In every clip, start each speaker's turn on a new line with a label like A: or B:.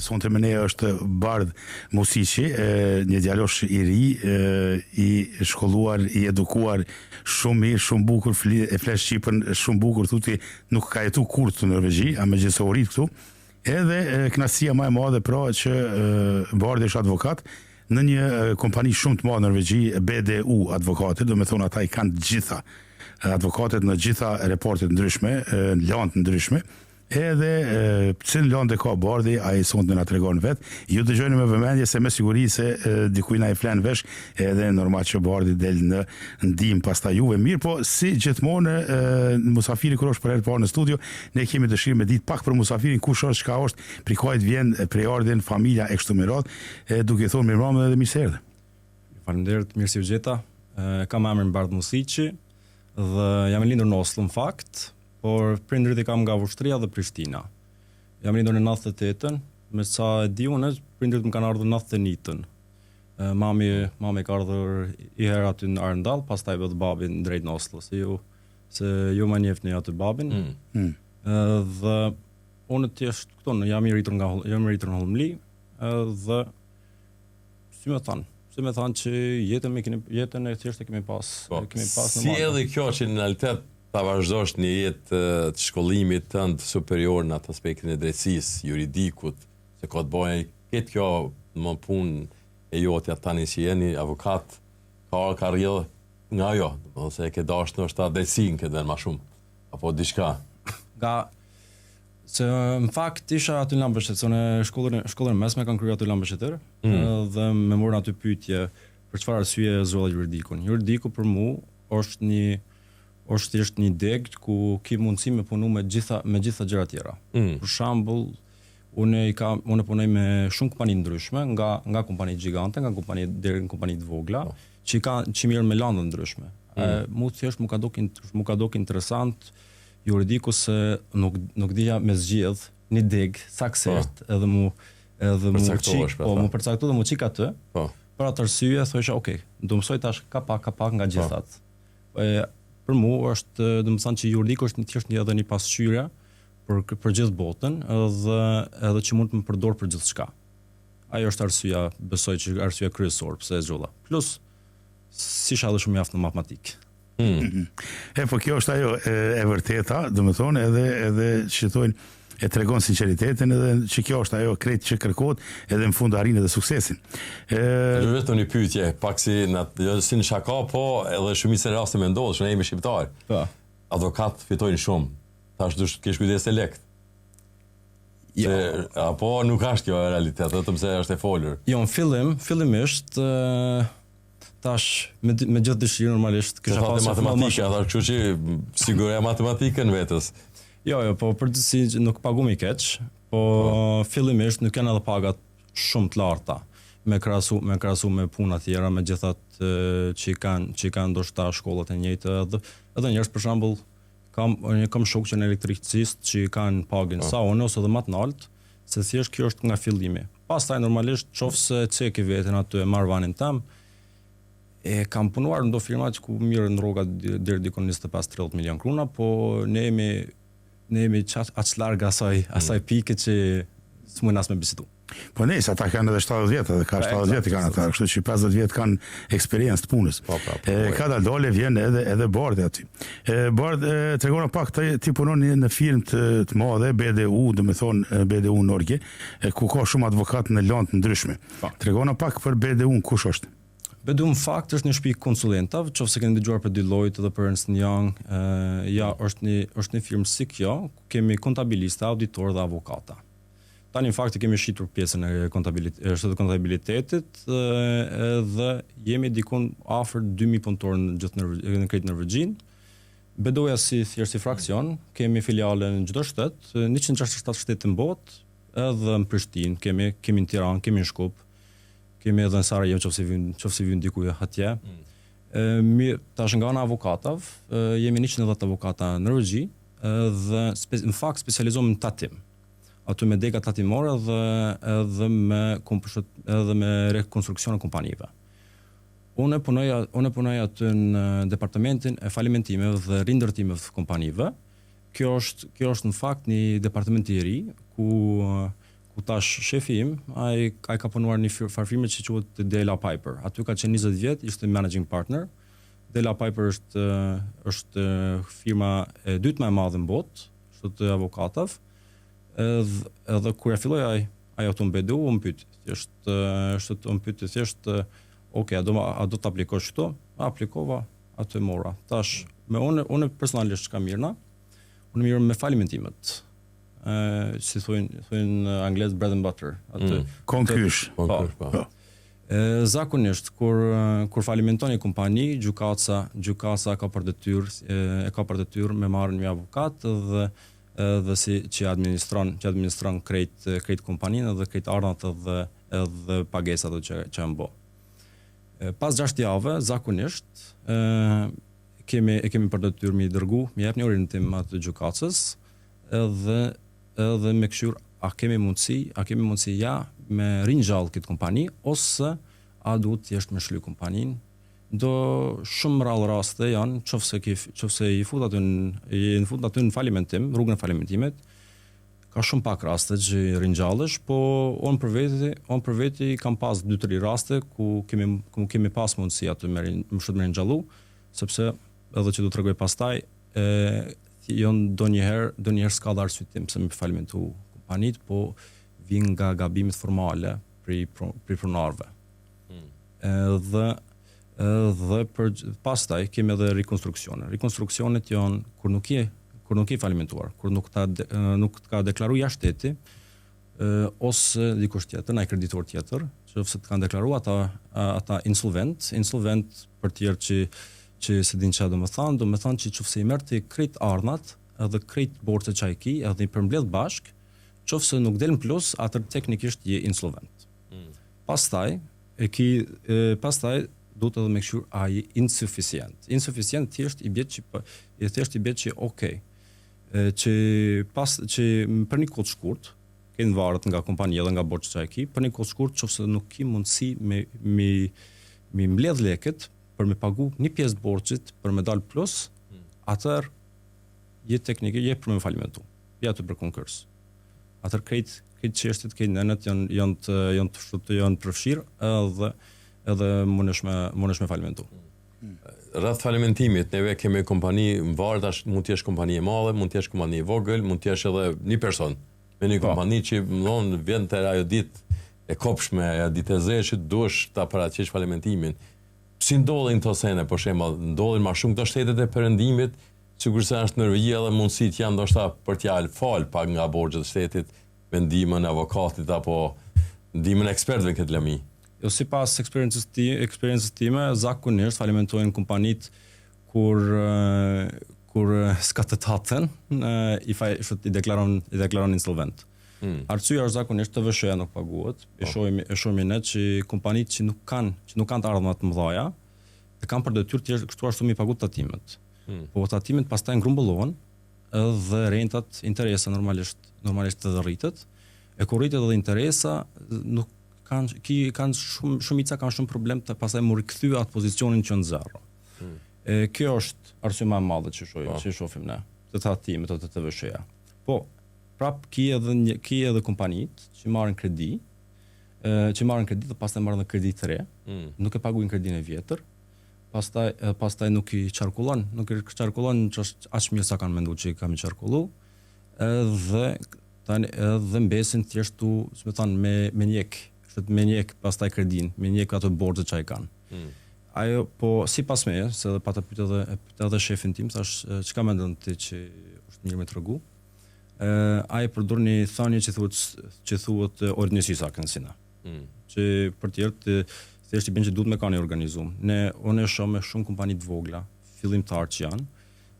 A: sonte me ne është Bardh Musiqi, një djalosh i ri, i shkolluar, i edukuar, shumë mirë, shumë bukur, e flesh shqipën shumë bukur, thuti nuk ka jetu kur të Norvegji, a me gjithë rrit këtu. Edhe kënaqësia më e madhe pra që Bardh është advokat në një kompani shumë të madhe në Norvegji, BDU advokatet, do me thonë ata i kanë të gjitha advokatet në gjitha reportet ndryshme, në landë ndryshme, edhe cilë landë ka Bardhi, a i sonde nga të regon vetë, ju të gjojnë me vëmendje se me siguri se dikujna i flenë vesh, edhe normal që Bardhi del në ndim pasta juve mirë, po si gjithmonë musafiri kër është për herë parë në studio, ne kemi dëshirë me ditë pak për musafirin, kush është, çka është, pri kajt vjen, prej ardhen, familja e kështu me radhë, duke thonë mirë mamën edhe mirë se erdhe.
B: Faleminderit, mirë si u gjeta. Kam emrin Bardh Musiqi dhe jam lindur në Oslo në fakt, por prindrit i kam nga Vushtria dhe Prishtina. Jam lindur në 98-ën, me sa e di unë, prindrit më kanë ardhur në 91-ën. Mami ka ardhur i herë aty në Arendal, pastaj vetë babin drejt në Oslo, se ju më njefni aty babin. Dhe unë thjesht këtu jam i rritur në Holmli, dhe si më thanë që jetën e thjesht e kemi pas
C: si edhe kjo që në realitet ta vazhdosh një jetë të shkollimit tënd superior në atë aspektin e drejtësisë, juridikut, se ka të bëjë këtë kjo më punë e jotja tani që jeni avokat, ka rrjedhë nga ajo, ose e ke dashur ndoshta drejtësinë këtë më shumë, apo diçka.
B: Se në fakt isha aty në Lambështet, se në shkollën mesme kanë kryer aty në Lambështet, dhe me morën aty pyetje për çfarë arsye zgjodha juridikun. Juridiku për mua është thjesht një deg ku ki mundësi me punu me gjitha gjëra tjera. Për shembull, unë punoj me shumë kompani ndryshme, nga kompani gjigante, nga kompani deri në kompani të vogla, që mirë me lande ndryshme. Mu thjesht mu ka dok interesant juridiku se nuk dija me zgjedh një deg saksisht edhe mu përcaktu dhe mu qik atë. Për atë arsye thosha, okay, do mësoj tash ka pak nga gjithat. Për mua është, do të thënë që juridiku është thjesht edhe një pasqyrje për gjithë botën, edhe që mund të më përdor për gjithçka. Ajo është arsyeja, besoj që arsyeja kryesore pse e zgjodha. Plus si isha edhe shumë mjaft në matematikë.
A: Po kjo është ajo e vërteta, do të thonë edhe që thonë e tregon sinqeritetin edhe që kjo është ajo krejt që kërkohet edhe në fund arrin edhe suksesin.
C: Vetëm një pyetje, pak si në shaka, po edhe shumica e raste mendohet, që ne jemi shqiptar. Advokat fitojnë shumë. Tash duhet të kesh kujdes e lekt. Apo nuk është kjo realitet, vetëm se është e folur.
B: Jo, në fillimisht tash me gjithë dëshirë normalisht kisha pasur
C: matematika, kështu që siguria matematikën vetës.
B: Jo, po përgjithësi nuk pagumi keq, po fillimisht nuk janë edhe pagat shumë të larta me krahasu me puna tjera, me gjithat që kanë ndoshta shkollat e njëjta, edhe njerëz për shembull kam shok që në elektricist që kanë pagën sa unë ose edhe më të lartë, se thjesht kjo është nga fillimi. Pastaj normalisht nëse ceki veten aty e marr vanin tim, kam punuar në do firma që ku mirë në rroga deri dikon 25-30 milion krona, po ne jemi aq larg asaj pike që s'mund as me bisedu.
A: Po ne ata kanë edhe 70 vjet, edhe ka 70 vjet kanë ata, kështu që 50 vjet kanë eksperiencë të punës. Ka dalë vjen edhe Bardhi aty. Bardh tregona pak ti punon në firmë të madhe BDU, do të thonë BDU Norge, ku ka shumë advokatë në lande të ndryshme. Tregona pak për BDU, kush është?
B: BDU në fakt është një shtëpi konsulentave, nëse keni dëgjuar për Deloitte dhe për Ernst & Young, është një firmë si kjo, ku kemi kontabilista, auditor dhe avokata. Tani në fakt kemi shitur pjesën e kontabilitetit dhe jemi dikon afër 2000 punëtorë në krejt Norvegjin. BDU-ja si fraksion, kemi filiale në çdo shtet, 167 shtete në botë, edhe në Prishtinë, kemi në Tiranë, kemi në Shkup. Kemi edhe në Sarajevo, qofse vjen dikuj atje. Tash nga ana avokatav, jemi 110 avokata në Norvegji dhe në fakt specializohemi në tatim. Aty me dega tatimore edhe me rekonstruksion e kompanive. Unë punoj aty në departamentin e falimentimeve dhe rindërtimeve të kompanive. Kjo është në fakt një departament i ri ku Ku tash shefi im, ai ka punuar në një firmë që quhet Dela Piper. Aty ka qenë 20 vjet, ishte managing partner. Dela Piper është firma e dytë më e madhe në botë, të avokatëve. Edhe kur ja filloi ai ato mbedu, më pyeti. Më pyeti thjesht, "Ok, a do të aplikosh këto?" Aplikova, atë mora. Tash me unë personalisht çka mirëna, unë mirë me falimentimet. Si thonë anglisht bread and butter. Atë
A: konkysh.
C: Po.
B: Zakonisht kur falimenton një kompani, gjykatësa ka për detyrë me marrë një avokat dhe si që administron krejt kompaninë dhe krejt ardhat edhe pagesat që janë bë. Pas 6 javë, zakonisht kemi për detyrë mi dërgu, mi jep një orientim atë gjykatës edhe me këshyr a kemi mundësi ja me ringjall këtë kompani ose a duhet thjesht me shly kompaninë. Do shumë rrallë raste janë, qofse i fut aty në falimentim, rrugën e falimentimet, ka shumë pak raste që ringjallesh, po unë për veti kam pas 2-3 raste ku kemi pas mundësi aty me ringjallu, sepse edhe që do të tregoj pastaj, janë donjëherë s'ka dhe arsyetim pse me falimentu kompanit, po vjen nga gabimet formale pri pronarëve. Dhe pastaj kemi edhe rekonstruksione. Rekonstruksionet janë kur nuk je falimentuar, kur nuk ka deklaruar jashtë shteti, ose dikush tjetër, ndaj kreditor tjetër, nëse të kanë deklaruar ata insolvent për të tjerë që se din çfarë do të thonë që nëse i merr ti krejt ardhat, edhe krejt borxhet që ai ki, edhe i përmbledh bashk, nëse nuk del në plus, atëherë teknikisht je insolvent. Pastaj duhet edhe me këshyr a je insuficient. Insuficient thjesht i bie që okay. Që për një kohë të shkurt, kënë varet nga kompania dhe nga borxhet që ai ki, për një kohë të shkurt, nëse nuk ki mundësi me mbledh lekët për me pagu një pjesë borxhit për me dal plus, atëherë je teknikisht je për me falimentu. Je aty për konkurs. Atëherë krejt çështjet që nënët janë përfshirë edhe mundesh me falimentu.
C: Rreth falimentimit, neve kemi kompani mvartash, mund të jesh kompani e madhe, mund të jesh kompani e vogël, mund të jesh edhe një person me një kompani që vjen te ajo ditë e kopshme, ajo ditë e zeshit, duhesh ta paraqesh falimentimin. Si ndodhin këto sene, për shembull, ndodhin më shumë këto shtetet e perëndimit, sigurisht është Norvegji edhe mundësitë janë ndoshta për t'ja fal pak nga borxhet e shtetit me ndihmën e avokatit apo ndihmën e ekspertëve në këtë lëmi.
B: Jo, sipas eksperiencës time, zakonisht falimentojnë kompanit kur s'ka të tatën, i deklaron insolvent. Arsyeja është zakonisht TVSH-ja nuk paguhet. E shohim ne që kompanit që nuk kanë të ardhma të mëdha, e kanë për detyrë të kështu ashtu mi pagu tatimet. Po tatimet pastaj ngrumbullohen dhe rentat, interesa normalisht të rritet. E kur rritet edhe interesa, nuk kanë shumica kanë shumë problem të pastaj mu rikthy atë pozicionin që në zero. Kjo është arsye më e madhe që shohim ne, të tatimet të TVSH-ja. Po prap ki edhe kompanitë që marrin kredi, dhe pastaj marrin kredi të re, nuk e paguajnë kredinë e vjetër, pastaj nuk i qarkullon që është aq mirë sa kanë menduar që i kam qarkullu, edhe mbesin thjeshtu, si më thon, me njek pastaj kredin, me njek ato borxhet që ai kanë. Ajo po sipas meje, se pa të pyet edhe shefin tim, thash çka mendon ti që është mirë me tregu? Ai përdor një thënie që thuhet organizisa kënsina. Që për të tjerë thjesht i bën që duhet me kanë organizuar. Unë e shoh me shumë kompani të vogla, fillimtar që janë,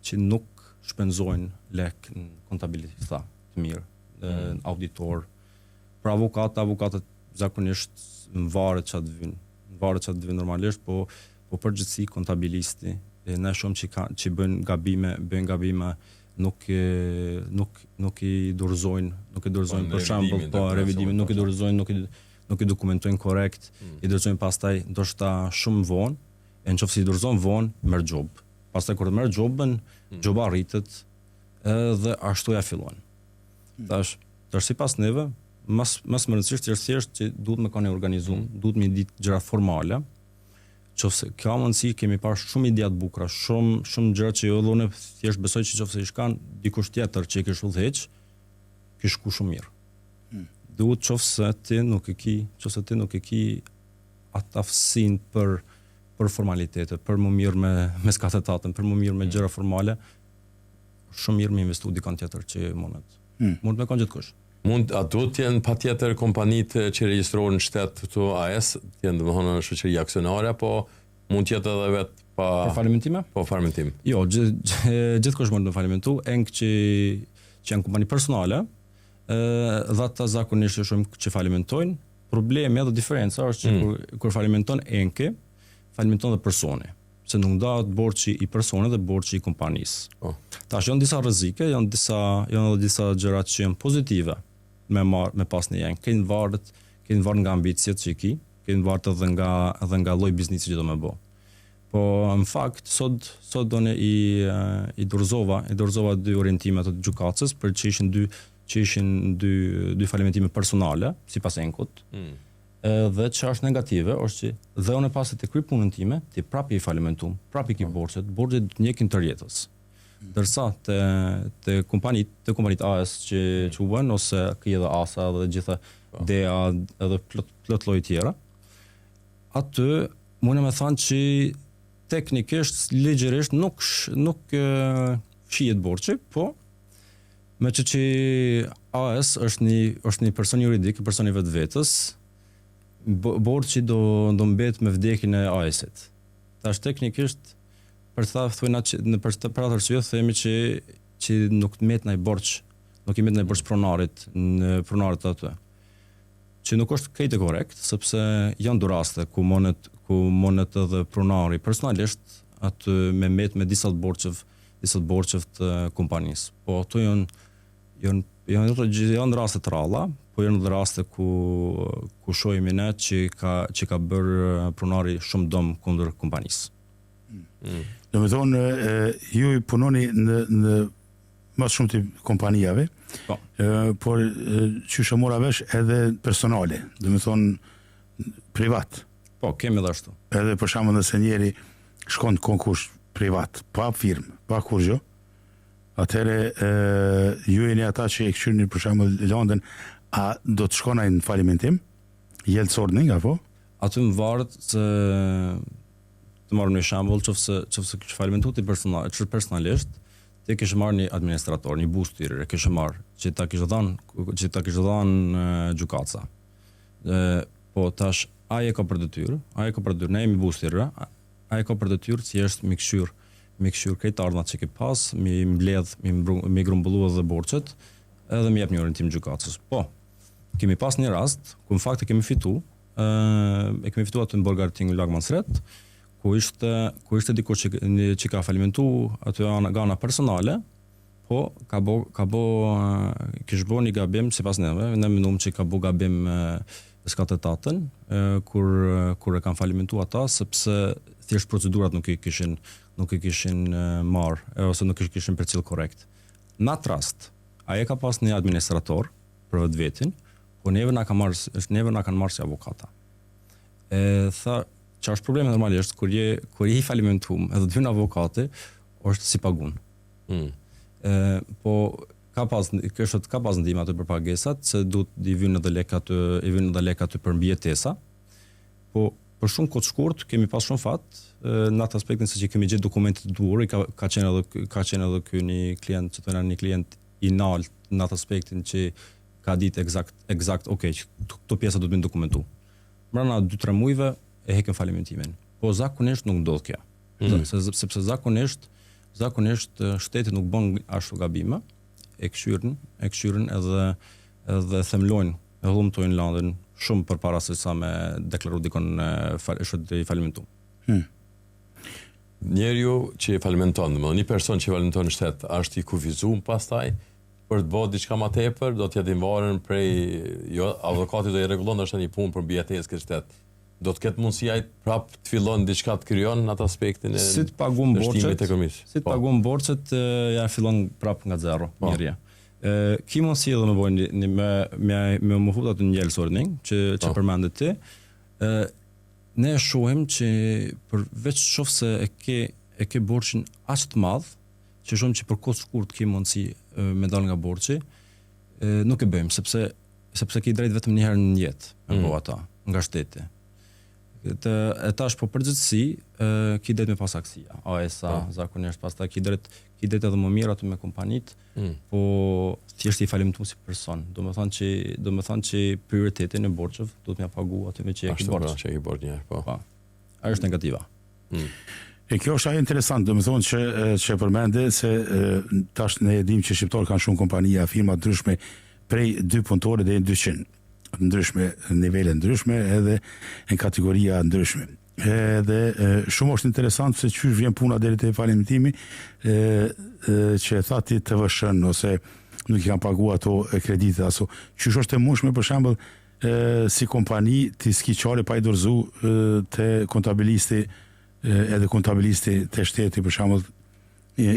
B: që nuk shpenzojnë lek në kontabilista të mirë, në auditor. Për avokatët zakonisht varet çfarë të vijnë normalisht, po përgjithësi kontabilisti, ne shohim që bëjnë gabime nuk i dorëzojnë për shembull po revidimin, nuk i dorëzojnë, nuk i dokumentojnë korrekt, i dorëzojnë pastaj ndoshta shumë vonë, e nëse i dorëzon vonë merr job. Pastaj kur merr jobën, joba rritet dhe ashtu ja fillon. Tash sipas neve, mas më rëndësisht është thjesht që duhet me kanë organizuar, duhet me ditë gjëra formale. Qofse ka mundësi, kemi parë shumë ide të bukura, shumë gjëra që jo unë thjesht besoj që qofse i shkan dikush tjetër që i kish udhëheq, kish shku shumë mirë. Duhet qofse ti nuk e ki atë aftësinë për formalitete, për më mirë me skatetatën, për më mirë me gjëra formale, shumë mirë me investu dikon tjetër që mund me kanë gjithkush.
C: Ato t'jenë patjetër kompanitë që regjistrohen në shtet këtu AS, t'jenë domethënë shoqëri aksionare, apo mund t'jetë edhe vetë pa
B: falimentime?
C: Po falimentim.
B: Jo, gjithkush mund të falimentu, që janë kompani personale, dhe ata zakonisht shumë që falimentojnë. Problemi edhe diferenca është që kur falimenton enke, falimenton dhe personi, se nuk ndahet borxhi i personit dhe borxhi i kompanisë. Tash janë disa rrezike, janë edhe disa gjëra që janë pozitive me pas në janë. Kënë varet nga ambicjet që i ki, kënë varet edhe nga lloji biznesi që do me bë. Po në fakt sot done i dorëzova 2 orientime të gjykatës për që ishin dy falimentime personale, sipas enkut. Dhe që është negative, është që dhe unë pas të kryj punën time, ti prapi i falimentum, prapi ki borxhet të njekin të rjetës. Dërsa të kompanit AS që u bën, ose këj edhe ASA dhe gjitha DEA edhe plot lloj tjera, aty mune me thanë që teknikisht, ligjërisht nuk shihet borxhi, po me që AS është një person juridik, një person i vetvetes, borxhi do mbet me vdekjen e AS-it. Tash teknikisht për atë arsye themi që nuk met ndaj borxh, nuk i met ndaj borxh pronarit aty. Që nuk është krejt e korrekt, sepse janë raste ku monet edhe pronari personalisht aty me disa të borxheve të kompanisë. Po ato janë raste të ralla, po janë dhe raste ku shohimi ne që ka bërë pronari shumë dëm kundër kompanisë.
A: Do me thonë, ju punoni në mas shumë të kompanijave, por që mora vesh edhe personale, do me thonë privat.
B: Po, kemi edhe ashtu.
A: Edhe për shembull nëse njeri shkon në konkurs privat, pa firmë, pa kur gjë, atëherë ju jeni ata që e këshyrin për shembull Londën, a do të shkonaj në falimentim? Jelësorning, apo?
B: Aty më varet se të marrë një shembull, qofse kështë falimentu ti personalisht, ti kështë marrë një administrator, një bustyrer, kështë marrë, që ta kështë dhanë gjykatësa. Po tash, aje ka për detyrë, ne jemi bustyrer, aje ka për detyrë që është mi këshyr krejt ardhnat që ke pas, mi mbledh, mi grumbullu edhe borxhet, edhe mi jep një orientim gjykatës. Po, kemi pas një rast, ku në fakt e kemi fitu atë në Borgarting Lagmansret, ku ishte dikur që ka falimentu aty nga ana personale, po kish bo një gabim sipas neve, ne mendojmë që ka bo gabim skatetatën kur e kanë falimentu ata, sepse thjesht procedurat nuk i kishin marrë ose nuk i kishin përcjell korrekt. Në atë rast, ai ka pas një administrator për vetvetin, po neve na kanë marrë si avokata. Tha, që është probleme normalisht, kur je i falimentum, edhe të vynë avokati, është si pagun. Po, ka pas ndihmë aty për pagesat, se duhet i vynë edhe lek aty për mbijetesa, po për shumë kohë të shkurt, kemi pas shumë fat, në atë aspektin se që kemi gjetë dokumentet të duhur, ka qenë edhe ky një klient, që të një klient i nalt, në atë aspektin që ka ditë eksakt, këto pjesa do të bëjnë dokumentu. Mbrana 2-3 muajve, e hekën falimentimin. Po zakonisht nuk ndodh kjo. Sepse zakonisht shteti nuk bën ashtu gabime, e këshyrin edhe themlojnë, e humbtojnë landën shumë përpara se sa me deklaru dikon i falimentum.
C: Njeriu që falimenton, një person që falimenton në shtet, është i kufizuar pastaj për të bërë diçka më tepër, do të jetë i varur prej avokati do i rregullon është një punë për mbijetesë këtë shtet. Do të ketë mundësi ai prap të fillon diçka të krijon në atë aspektin e
B: si të paguam borxhet, ja fillon prap nga zero, mirë. Ki mundësi edhe me bojnë me më futa të njëllësorning që përmendet ti, ne shohim që përveç shoh se e ke borxhin aq të madh, që shohim që për kohë të shkurt ke mundësi me dal nga borxhi, nuk e bëjmë sepse ke drejt vetëm një herë në jetë me bo ata nga shteti. Tash po përgjithësi ki drejt me pas aksia, ASA zakonisht, pastaj ki drejt edhe më mirë aty me kompanitë, po thjesht I falimtu si person. Do të thonë që prioritetin e borxheve duhet m'ia pagu aty me që e ke borxh.
C: Që e ke borxh një herë, po.
B: Ajo është negativa.
A: E kjo është ajo interesant, do të thonë që përmende se tash ne e dim që shqiptarët kanë shumë kompania, firma ndryshme prej 2 punëtorë deri në 200. Ndryshme, nivele ndryshme edhe në kategoria ndryshme. Edhe shumë është interesant se çysh vjen puna deri te falimentimi, që e tha ti TVSH-n ose nuk I kanë paguar ato kreditet aso. Çysh është e mundshme për shembull si kompani ti skiçare pa I dorëzu te kontabilisti edhe kontabilisti te shteti për shembull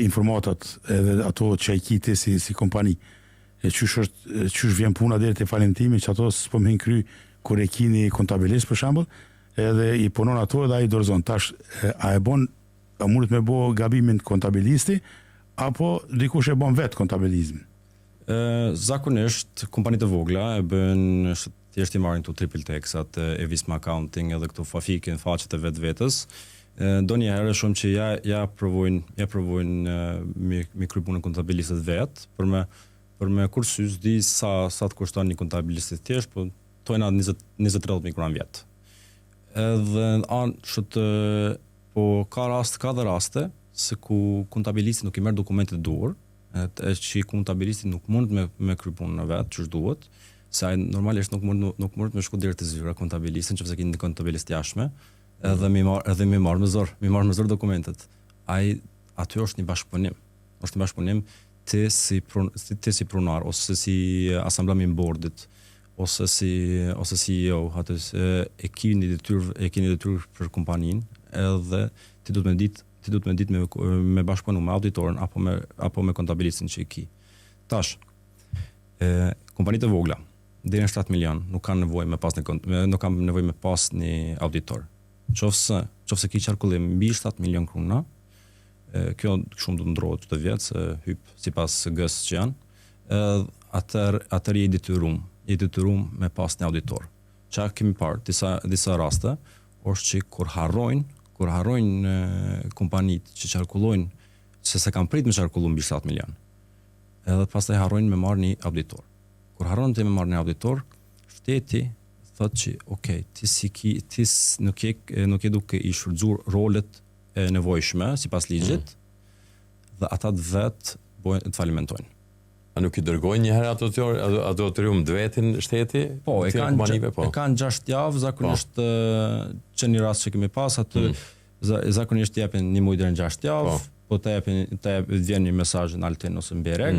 A: informatat edhe ato që I kiti si kompani. Qysh vjen puna deri te falimentimi që ato s'po më hin kry kur e kini kontabilist për shembull, edhe I punon ato edhe ai dorëzon. Tash a mundet me bë gabimin kontabilisti apo dikush e bën vet kontabilizmin?
B: Zakonisht kompanitë e vogla e bën thjesht I marrin këto triple tax-at, e Visma Accounting edhe këto fafikin faqet e vetvetes. Ndonjëherë shumë që ja provojnë me kry punën kontabilistët vet për me kursyz di sa të kushton një kontabilist I thjesht, po tojna 20-30 mikron vjet. Edhe po ka dhe raste se ku kontabilisti nuk I merr dokumentet dur, që kontabilisti nuk mund me kry punën e vet ç'është duhet, se ai normalisht nuk mund me shku deri te zyra kontabilistin nëse keni një kontabilist jashtëm, edhe me marr me zor dokumentet. Ai aty është një bashkëpunim. Është një bashkëpunim ti si pronar ose si asamblam I bordit ose si CEO atë e keni detyrë për kompaninë, edhe ti duhet me ditë me bashkëpunu me auditorin apo me kontabilistin që I ki. Tash kompanitë e vogla deri në 7 milion nuk kanë nevojë me pas një auditor. Qofse ki qarkullim mbi 7 milion krona, kjo shumë do të ndrohet çdo vit se hyp sipas GS që janë, atëri I detyrum me pas një auditor. Çka kemi parë disa raste është që kur harrojnë kompanitë që qarkullojnë se kanë prit me qarkullu mbi 7 milion. Edhe pastaj harrojnë me marrë një auditor. Kur harron të me marrë një auditor, shteti thotë që okay, ti nuk je duke I shfrytzuar rolet e nevojshme sipas ligjit, dhe ata vet të falimentojnë.
C: A nuk I dërgojnë një herë auditorium vetin shteti?
B: Po, e kanë 6 javë, zakonisht që një rast që kemi pas aty, zakonisht japin një muaj deri në 6 javë, po të vjen një mesazh në Altin ose në Berek,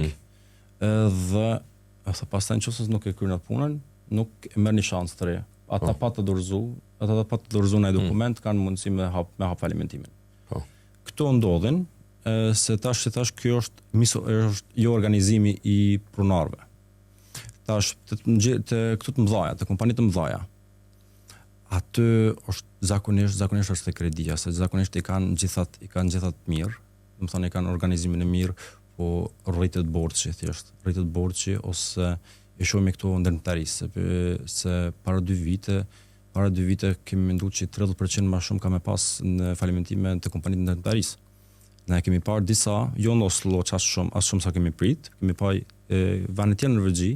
B: dhe pastaj nëse nuk e kryen atë punën, nuk e merr një shans të re. Ata pa të dorëzuar në dokument kanë mundësi me hap falimentimin. Këto ndodhin se tash kjo është jo organizimi I pronarëve. Tash këtu të mëdhaja, të kompanitë të mëdhaja, aty është zakonisht është te kredia, se zakonisht I kanë gjithat mirë, do të thonë I kanë organizimin e mirë, po rritet borxhi ose e shohim këto ndërmetarisë, se para 2 vite kemi menduar që 30% më shumë ka me pas në falimentime të kompanitë ndërmetarisë. Ne kemi parë disa, jo në Oslo as shumë sa kemi prit, kemi parë vende tjerë në Norvegji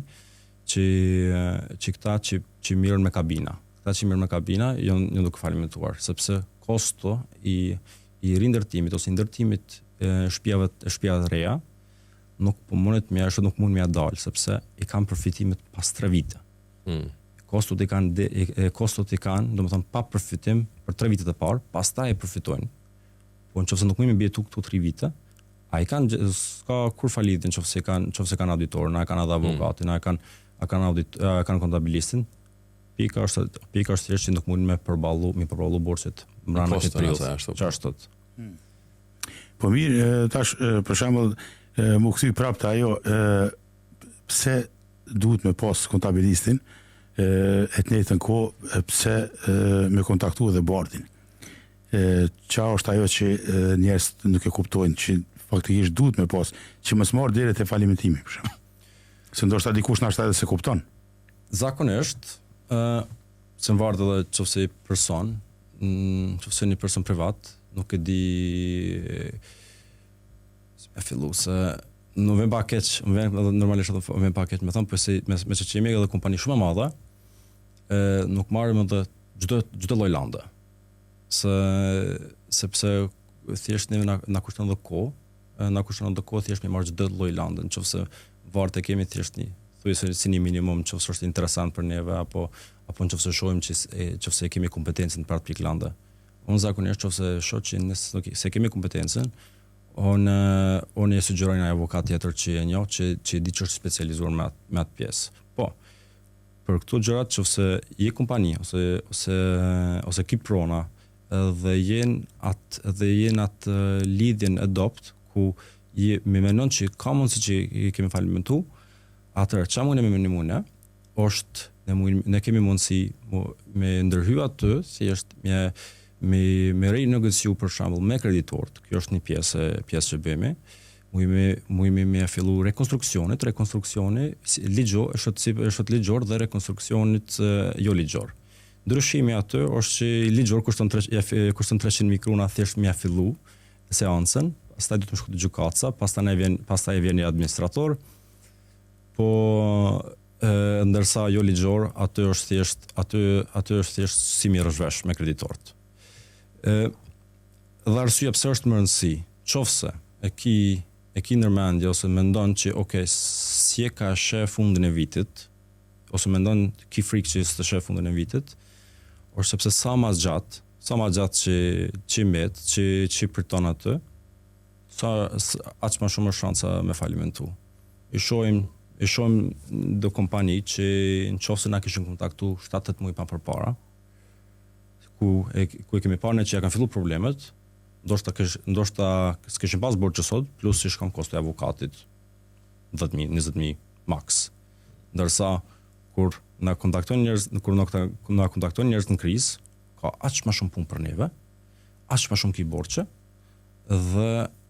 B: që këta që mirën me kabina. Këta që mirën me kabina janë duke falimentuar, sepse kosto I rindërtimit ose ndërtimit shtëpive të reja nuk mund me dal, sepse I kanë përfitimet pas 3 vite. Kostot I kanë, domethënë pa përfitim për 3 vitet e parë, pastaj e përfitojnë. Po nëse nuk mund të bie këtu 3 vite, ai s'ka kur falidhin nëse kanë auditor, na kanë edhe avokatin, na kanë kontabilistin. Pika është thjesht që nuk mund me përballu borxhet brenda këtij periudhe. Çfarë?
A: Po mirë, tash për shembull më kthy prapë ajo pse duhet me pas kontabilistin, e të njëjtën kohë pse me kontaktu edhe bardhin. Qa është ajo që njerëz nuk e kuptojnë, që faktikisht duhet me pas, që mos marr deri te falimentimi, për shembull. Se ndoshta dikush na edhe se kupton.
B: Zakonisht, se varet edhe nëse person, nëse një person privat, nuk e di me fillu se nuk vjen pa keq, normalisht edhe vjen pa keq me thon, po se me që jemi edhe kompani shumë e madhe, nuk marrim edhe çdo lloj lande. Sepse thjesht neve na kushton edhe kohë, thjesht me marr çdo lloj lande, nëse varet e kemi thjesht një thuajse si një minimum nëse është interesant për neve apo nëse shohim nëse kemi kompetencën për atë pikë lande. Unë zakonisht nëse shoh që se kemi kompetencën, unë e sugjeroj një avokat tjetër që e njoh, që di që është specializuar me atë pjesë. Po, për këto gjërat nëse je kompani ose ki prona dhe jenë atë lidhjen e dopt ku me mendon që ka mundësi që i kemi falimentu, atëherë çfarë mundem me mendimune është ne kemi mundësi me ndërhy atë thjesht me rinegociu për shembull me kreditorët. Kjo është një pjesë që bëjmë. Mujme me fillu rekonstruksioni është ligjor dhe rekonstruksionit jo ligjor. Ndryshimi aty është që ligjor kushton 300.000 krona thjesht me fillu seancën, pastaj duhet të shkojë te gjykatësa, pastaj vjen një administrator. Po ndërsa jo ligjor, aty është thjesht si mirësh vesh me kreditorët. Dhe arsyeja pse është më rëndësi, qofse e ki ndërmendje ose mendon që si e ka sheh fundin e vitit, ose mendon ki frikë që s'të sheh fundin e vitit, është sepse sa më gjatë që mbet, që priton atë, aq më shumë shansa me falimentu. I shohim do kompani që nëse na kishin kontaktu 7-8 muaj pa përpara, ku e kemi parë që ja kanë filluar problemet, ndoshta s'kishin pas borxhe sot, plus si shkon kosto e avokatit 10.000, 20.000 max. Ndërsa kur na kontaktojnë njerëz në krizë, ka aq më shumë punë për neve, aq më shumë ki borxhe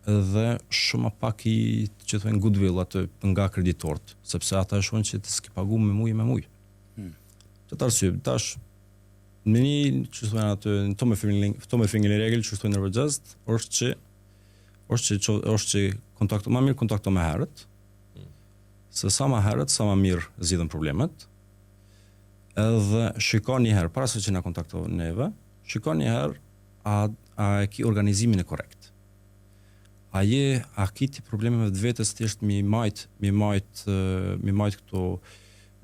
B: dhe shumë pak i që thonë goodwill atë nga kreditorët, sepse ata shohin që ti s'ke paguar me muj. Këtë arsye tash me një që thonë atë Tommy Fingerling regel që thonë Eurojust është që kontakto më herët. Se sa më herët, sa më mirë zgjidhen problemet. Edhe shikon një herë para se që na kontaktojnë neve, shikon një herë a e ki organizimin e korrekt. A kiti probleme me vetës thjesht mi majt këto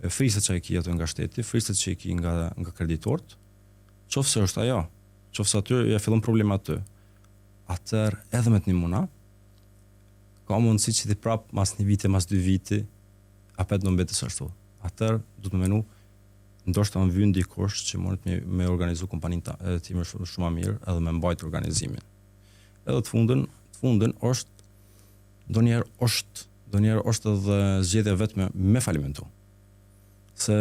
B: friset që i ki ato nga shteti, friset që i ki nga kreditorët, qofse është ajo, qofse aty ja fillon probleme aty, atër edhe me të një muna, ka mundësi që ti prap mas një vite, mas 2 vite, apet në mbetës ashtu. Atër, du të menu, ndoshta më vjen dikush që mund me organizu kompaninë time shumë më mirë edhe me mbajt organizimin. Edhe të fundën është ndonjëherë është edhe zgjedhja vetme me falimentu. Se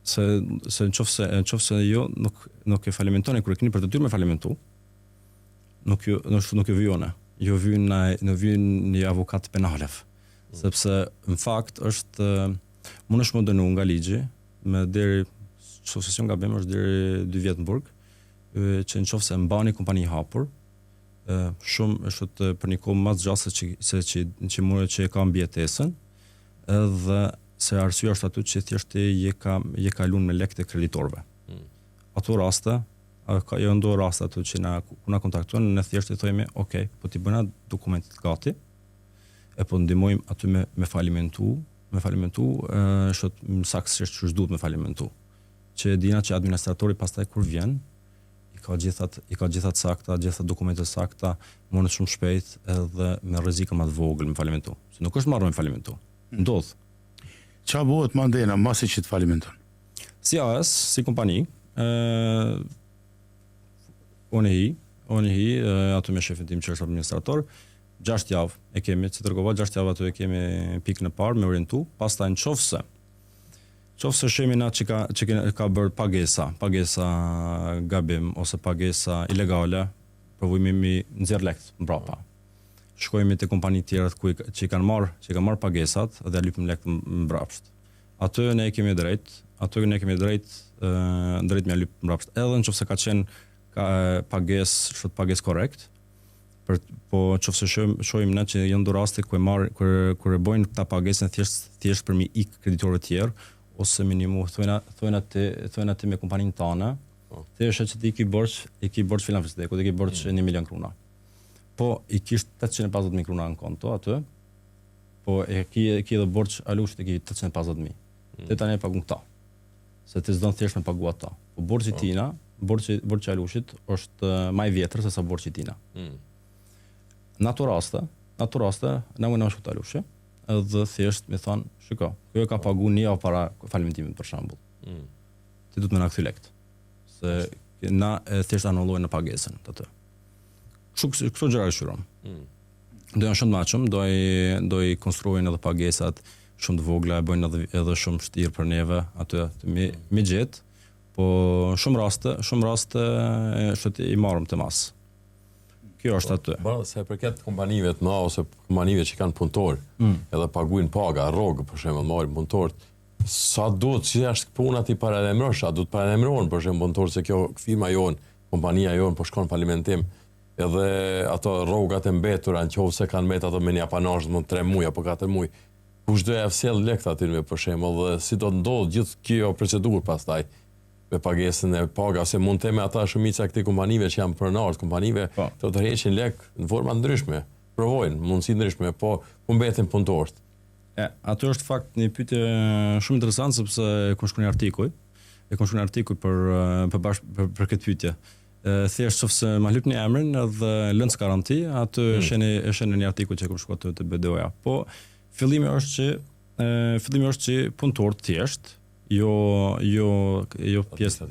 B: nëse jo nuk e falimentoni kur e keni për detyrë me falimentu, nuk e vyone. Jo vjen një avokat penalev. Sepse në fakt është mundesh më dënu nga ligji me deri sucesion gabim është deri 2 vjet në burg, që nëse mbani kompani hapur, shumë është për një kohë më të gjatë se që e ka mbijetesën, edhe se arsyeja është aty që thjesht je ka lënë me lekë të kreditorëve. Ato raste, jo ndo raste aty që na kontaktojnë, ne thjesht i thojmë, po ti bëna dokumentet gati, e po ndihmojmë aty me falimentu, është saktësisht që duhet me falimentu. Që dina që administratori pastaj kur vjen, i ka gjithat sakta, gjithat dokumentet sakta, mund shumë shpejt edhe me rrezikë më të vogël me falimentu. Se nuk është marrë me falimentu. Ndodh.
A: Qa bëhet mandena masi që të falimenton?
B: Si AS, si kompani, unë hi, aty me shefin tim që është administrator, 6 javë e kemi, që tërgova 6 javë aty e kemi pikën e parë me orientu, pastaj nëse shemi na që ka bërë pagesa gabim ose pagesa ilegale, provojmë mi nxjerr lekt mbrapa. Shkojmë te kompani tjera që kanë marrë pagesat dhe ja lypim lekt mbrapsht. Aty ne kemi drejt me lyp mbrapsht. Edhe nëse ka qenë pagesë korrekt, po nëse shohim ne që janë dy raste ku e bojnë këta pagesën thjesht për mi ik kreditorëve të tjerë ose minimum thonë atë me kompaninë tonë, ti është që ti i ki borx filan fistekut, i ki borx 1 milion kruna. Po i kish 850.000 kruna në konto aty, po e ki edhe borx alushit e ki 850.000. Ti tani e pagun këta. Se ti s'don thjesht me pagu ata. Po borxhi tina, borxhi alushit është më i vjetër se sa borxhi tina. Në ato raste, na më shkut alushi, edhe thjesht më thon, shiko, kjo ka pagu një javë para falimentimit për shembull. Ti duhet më na kthy lekt. Se na thjesht anullojnë në pagesën atë. Kështu gjëra shëron. Do janë shumë të machëm, do i konstruojnë edhe pagesat shumë të vogla, e bëjnë edhe shumë vështirë për neve aty mi gjet, po shumë raste është i marrëm të mas. Kjo është aty.
C: Se përket kompanive të mëdha ose kompanive që kanë punëtor, edhe paguajnë paga, rrogë për shembull, marrin punëtorët, sa duhet si është puna ti paralajmërosh, a duhet paralajmërohen për shembull punëtorët se kjo firma jon, kompania jon po shkon falimentim, edhe ato rrogat e mbetura nëse kanë mbet ato me një apanazh më 3 muaj apo 4 muaj. Kush do ja sjell lekt aty për shembull, dhe si do ndodh gjithë kjo procedurë pastaj me pagesën e paga, se mund të me ata shumica këtij kompanive që janë pronarë kompanive, të tërheqin lek në forma ndryshme, provojnë mundësi ndryshme, po ku mbeten punëtorët.
B: Aty është fakt një pyetje shumë interesante sepse kam shkruar një artikull për këtë pyetje. Thjesht nëse ma lypni emrin dhe lëndës garanti, aty është një artikull që kam shkruar te BDO-ja. Po fillimi është që punëtorët thjesht jo pjesë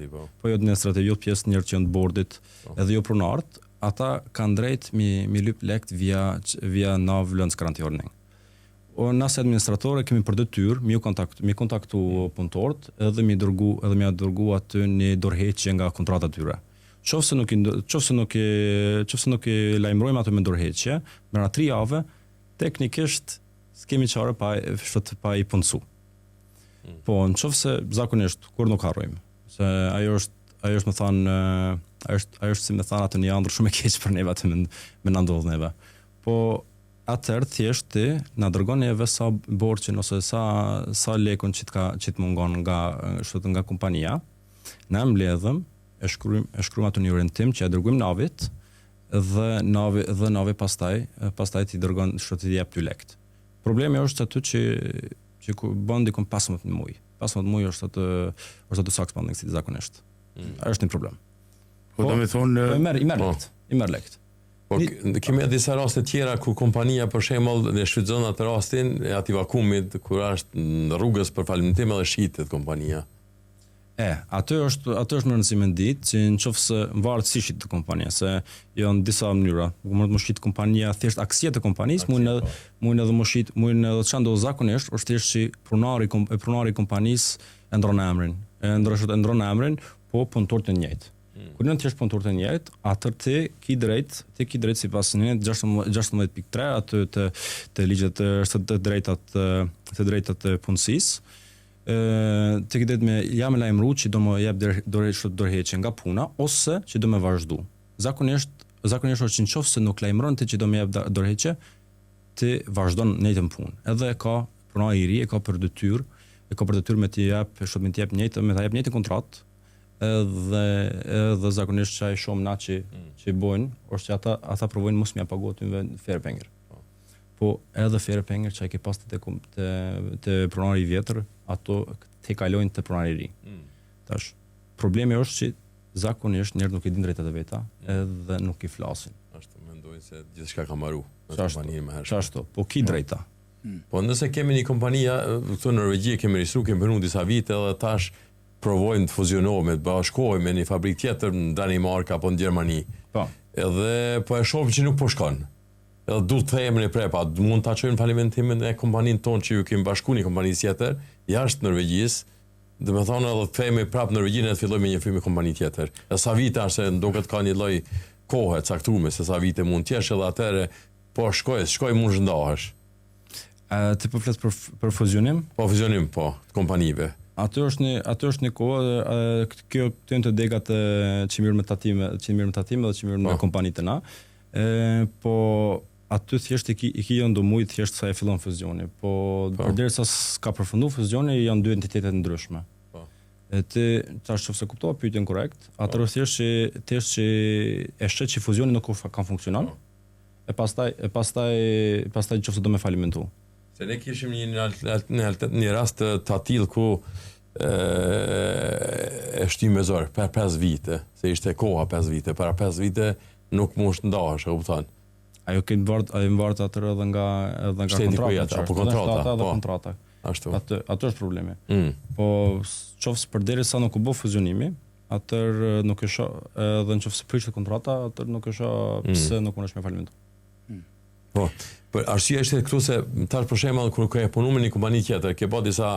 B: administrative, jo pjesë njerëz që janë të bordit, edhe jo pronarët, ata kanë drejt mi lyp lekt via NAV lëndës garanti ordning. Nëse administratorë kemi për detyrë mi kontaktu punëtorët edhe mi dërgu aty një dorëheqje nga kontrata e tyre. Qofse nuk i lajmërojmë ato me dorëheqje, mëra 3 javë teknikisht s'kemi çfarë pa i punësu. Po nëse zakonisht kur nuk harrojmë, se ajo është më thënë, ajo është si më thënë atë një ëndër shumë e keq për neve atë me na ndodh neve. Po atëherë thjesht ti na dërgon neve sa borxhin ose sa lekun që të mungon nga kompania, na mbledhëm, e shkruajmë atë një orientim që ja dërgojmë navit dhe navi pastaj ti dërgon ti jep ty lekt. Problemi është aty që ku bën dikom 15 muaj. 15 muaj është atë saks panding si zakonisht. Është një problem.
A: Po do të thonë
B: i merr lekt.
C: Po kemi disa raste tjera ku kompania për shembull ne shfrytëzon atë rastin e atij vakumit kur është në rrugës për falimentim edhe shitet kompania.
B: Atë është më rëndësi me ditë që nëse varet si shit kompania, se janë disa mënyra. Mund të shit kompania thjesht aksie të kompanisë, mund edhe edhe çan do zakonisht, është thjesht që pronari i kompanisë e ndron emrin, po punëtorët e njëjtë. Kur janë thjesht punëtorët e njëjtë, atë ti ke drejt sipas njëjtë 16.3 atë të ligjet të drejtat e punësisë. Të këtë me jam e lajmëru që do më jep dorëheqje nga puna ose që do më vazhdu. Zakonisht është që nëse nuk lajmëron ti që do më jep dorëheqje, ti vazhdon në njëjtën punë. Edhe ka pronari i ri, ka për detyrë me t'i jep njëjtën kontratë, edhe zakonisht që ai shumë na që i bojnë, është që ata provojnë mos m'ia paguat në fair penger. Po edhe fair penger që ai ke pas te pronari i vjetër, ato te kalojnë te pronari i ri. Tash problemi është që zakonisht njerëzit nuk i dinë drejtat e veta, edhe nuk i flasin.
C: Ashtu mendojnë se gjithçka ka mbaruar në
B: kompaninë më hershme. Ashtu, po ki drejta.
C: Po nëse kemi një kompani këtu në Norvegji, kemi regjistruar, kemi punuar disa vite edhe tash provojnë të fuzionohemi, të bashkohemi me një fabrikë tjetër në Danimark apo në Gjermani. Po. Edhe po e shohim që nuk po shkon. edhe duhet të themën e prepa, mund ta çojmë falimentimin e kompaninë tonë që ju kemi bashkuar një kompani tjetër jashtë Norvegjisë. Do të thonë edhe të themi prapë Norvegjinë të fillojmë një firmë kompani tjetër. E sa vite është se duket ka një lloj kohe të caktuar se sa vite mund të jesh edhe atëre po shkoj mund zhndahesh.
B: Ti po flet për fuzionim?
C: Po fuzionim po, të kompanive.
B: Aty është një kohë, kjo janë të degat që mirë me tatime dhe që mirë me kompanitë na. Po aty thjesht i ki janë do mujt thjesht sa e fillon fuzioni. Po përderisa s'ka përfunduar fuzioni janë dy entitete ndryshme. Ti tash nëse kuptova pyetjen korrekt, atëherë thjesht që e shet që fuzioni nuk ka funksionon. E pastaj nëse do me falimentu.
C: Se ne kishim një rast të atill ku e shtymë me zor për 5 vite, se ishte koha 5 vite, para 5 vite nuk mund të ndahesh, e kupton.
B: Ajo që vart atëherë edhe nga kontrata,
C: apo kontrata,
B: po kontrata.
C: Ashtu.
B: Atë është problemi. Po qoftë përderisa nuk u bë fuzionimi, atëherë nuk e shoh, edhe nëse prishet kontrata, atëherë nuk e shoh pse nuk mundesh me falimentu.
C: Po, për arsye është këtu se tash për shembull kur ke punuar me një kompani tjetër, ke bërë disa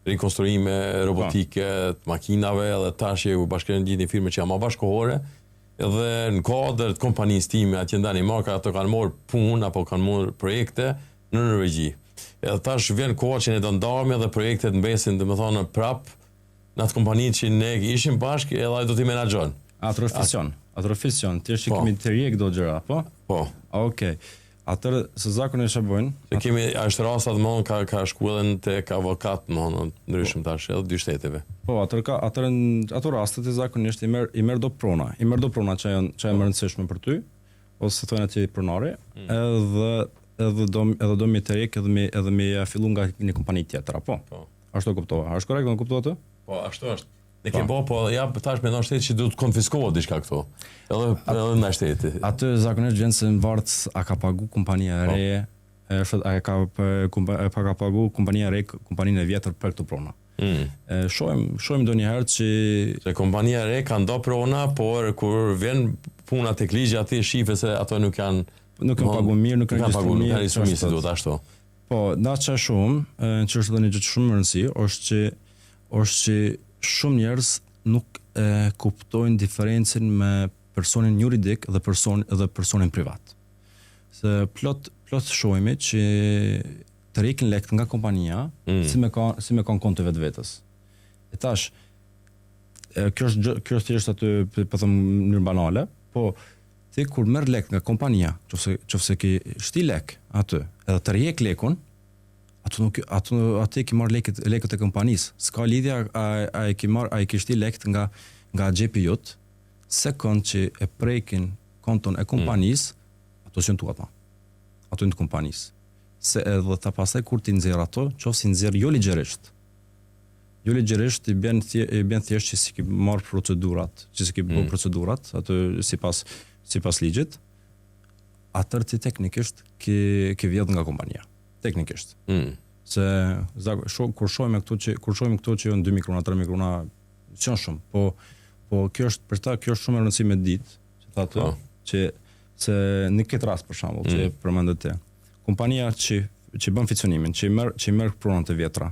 C: rikonstruime robotike të makinave dhe tash u bashkëngjit një firmë që janë më bashkëkohore, edhe në kuadër të kompanisë time atje ndani marka ato kanë marrë punë apo kanë marrë projekte në Norvegji. Edhe tash vjen koha që ne do ndahemi dhe projektet mbesin, domethënë prap në atë kompani që ne ishim bashkë edhe ai do t'i menaxhon.
B: Atëherë fision, ti është kemi të rjek do gjëra, po?
C: Po.
B: Okej. Atëherë se zakonisht e bojnë.
C: Se kemi është rasta domthon ka shkullën tek avokat domthon ndryshëm tash edhe dy shteteve.
B: Po, atëherë ato rastet e zakonisht i merr do prona. I merr do prona që janë më rëndësishme për ty, ose thonë aty pronari, edhe do mi të rjek edhe mi fillu nga një kompani tjetër, apo?
C: Po.
B: Ashtu e kuptova. Është korrekt, do të kuptova atë?
C: Po, ashtu është. Ne kemi bërë, po ja tash me ndonjë shteti që duhet konfiskohet diçka këtu. Edhe nga shteti.
B: Atë zakonisht vjen se mbart a ka pagu kompania e re, a ka pagu kompania e re, kompaninë e vjetër për këtë prona. Shohim ndonjëherë që
C: se kompania e re ka ndo prona, por kur vjen puna tek ligji aty shifet se ato nuk kanë
B: pagu mirë, nuk kanë
C: regjistruar mirë si duhet ashtu.
B: Po, na çaj shumë, që është edhe një gjë shumë e rëndësishme, është që shumë njerëz nuk kuptojnë diferencën me personin juridik dhe personin privat. Se plot shohimi që të rrikin lekt nga kompania si me kanë konto vetvetes. E tash kjo është thjesht aty po them në mënyrë banale, po ti kur merr lekt nga kompania, nëse ke shti lek aty, edhe të rjek lekun, atë e ki marrë lekët e kompanisë. S'ka lidhja a e ki shti lekët nga xhepi jot, sekond që e prekin konton e kompanisë, ato janë tuata. Ato janë të kompanisë. Se edhe ta pastaj kur ti nxjerr ato, qofsi nxjerr jo ligjërisht. Jo ligjërisht i bën thjesht që si ki marrë procedurat, që si ki bërë procedurat, atë sipas ligjit, atëherë ti teknikisht ke vjedh nga kompania. Teknikisht. Se kur shohim këto që janë 2 mikrona, 3 mikrona, janë shumë, po kjo është shumë e rëndësishme me ditë, që thotë që se në këtë rast për shembull, që përmendet ti. Kompania që bën fiksionimin, që i merr pronat e vjetra.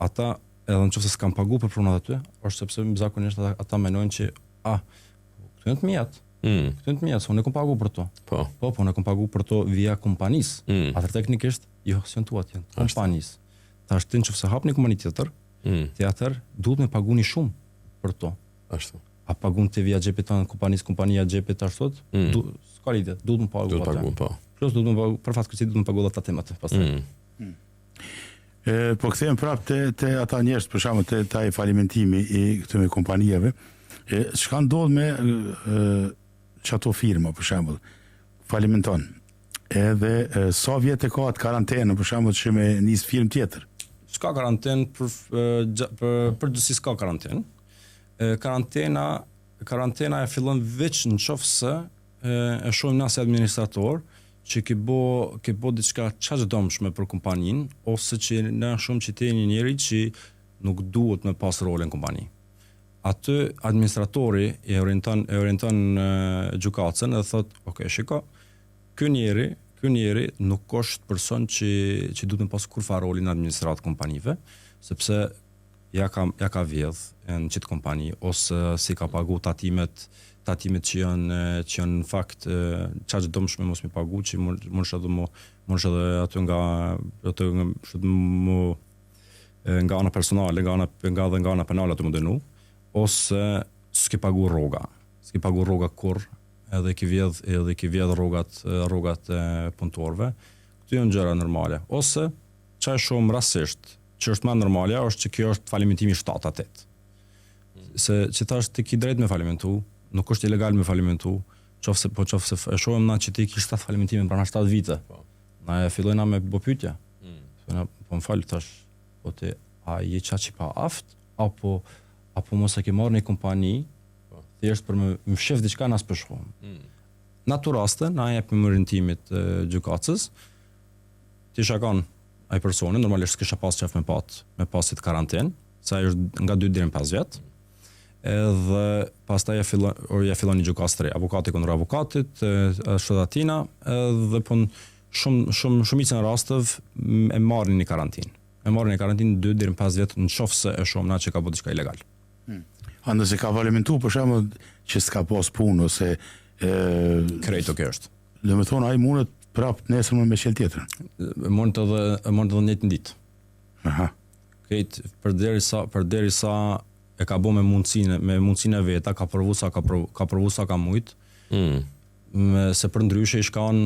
B: Ata edhe nëse s'kan paguar për pronat aty, është sepse zakonisht ata mendojnë që këto janë të mijat. Këto janë të mijat, unë kam paguar për to. Po, unë kam paguar për to via kompanisë. Atë teknikisht jo janë tuat janë kompanisë. Tash ti nëse hap një kompani tjetër, ti atëherë duhet me paguni shumë për to. Ashtu. A pagun ti via xhepit tonë kompania xhepit ashtu? S'ka lidhje, duhet me pagu atë. Plus duhet me pagu për fat kësi duhet me pagu ata temat pastaj.
A: Po kthehem prapë te ata njerëz për shkakun te ai falimentimi i këtyre kompanieve. Çka ndodh me çato firma për shembull falimenton. Edhe sa vjet e ka atë karantenë për shembull që me nis firmë tjetër.
B: S'ka karantenë për gjithësi s'ka karantenë. Karantena e fillon veç nëse e shohim na si administrator që ke bo diçka çdo për kompaninë ose që na shumë që ti një njeri që nuk duhet me pas role në kompani. Atë administratori e orienton gjykatën dhe thot, ok, shiko, ky njeri ky njeri nuk është person që duhet të pas kurfar rolin në administratë kompanive, sepse ja ka vjedh në qitë kompani, ose si ka pagu tatimet që janë në fakt çfarë domshme mos mi pagu, që mund edhe aty nga ana personale, nga ana penale aty më dënu, ose s'ke pagu rroga kur, edhe ki vjedh rrogat punëtorëve. Këto janë gjëra normale. Ose çaj shumë rastësisht, që është më normale, është që kjo është falimentimi 7-8. Se që thash ti ki drejt me falimentu, nuk është ilegal me falimentu, qofse e shohim na që ti ki 7 falimentime pranë 7 vite. Na e fillojna me bo pyetje. Po më fal tash, po ti a je çaçi pa aft apo mos e ke marrë në kompani thjesht për më shef diçka na s'pëshhom. Në ato raste na japim orientimit gjykatës. Ti shakon ai personi, normalisht s'kisha pas qef me pasit karanten, sa është nga 2 deri në 5 vjet. Edhe pastaj ja fillon një gjykatës tre, avokati kundër avokatit, shtatina, edhe po shumicën e rasteve e marrin në karantinë. E marrin në karantinë 2 deri në 5 vjet nëse e shohim na që ka bërë diçka ilegal.
A: A nëse ka falimentu për shembull që s'ka pas punë ose
B: krejt kjo është.
A: Do të thonë ai mundet prap nesër me qel tjetër.
B: Mund edhe në njëjtën ditë.
A: Aha.
B: Krejt përderisa e ka bë me mundësinë e veta, ka provu sa ka mujt. Se për ndryshe i shkan,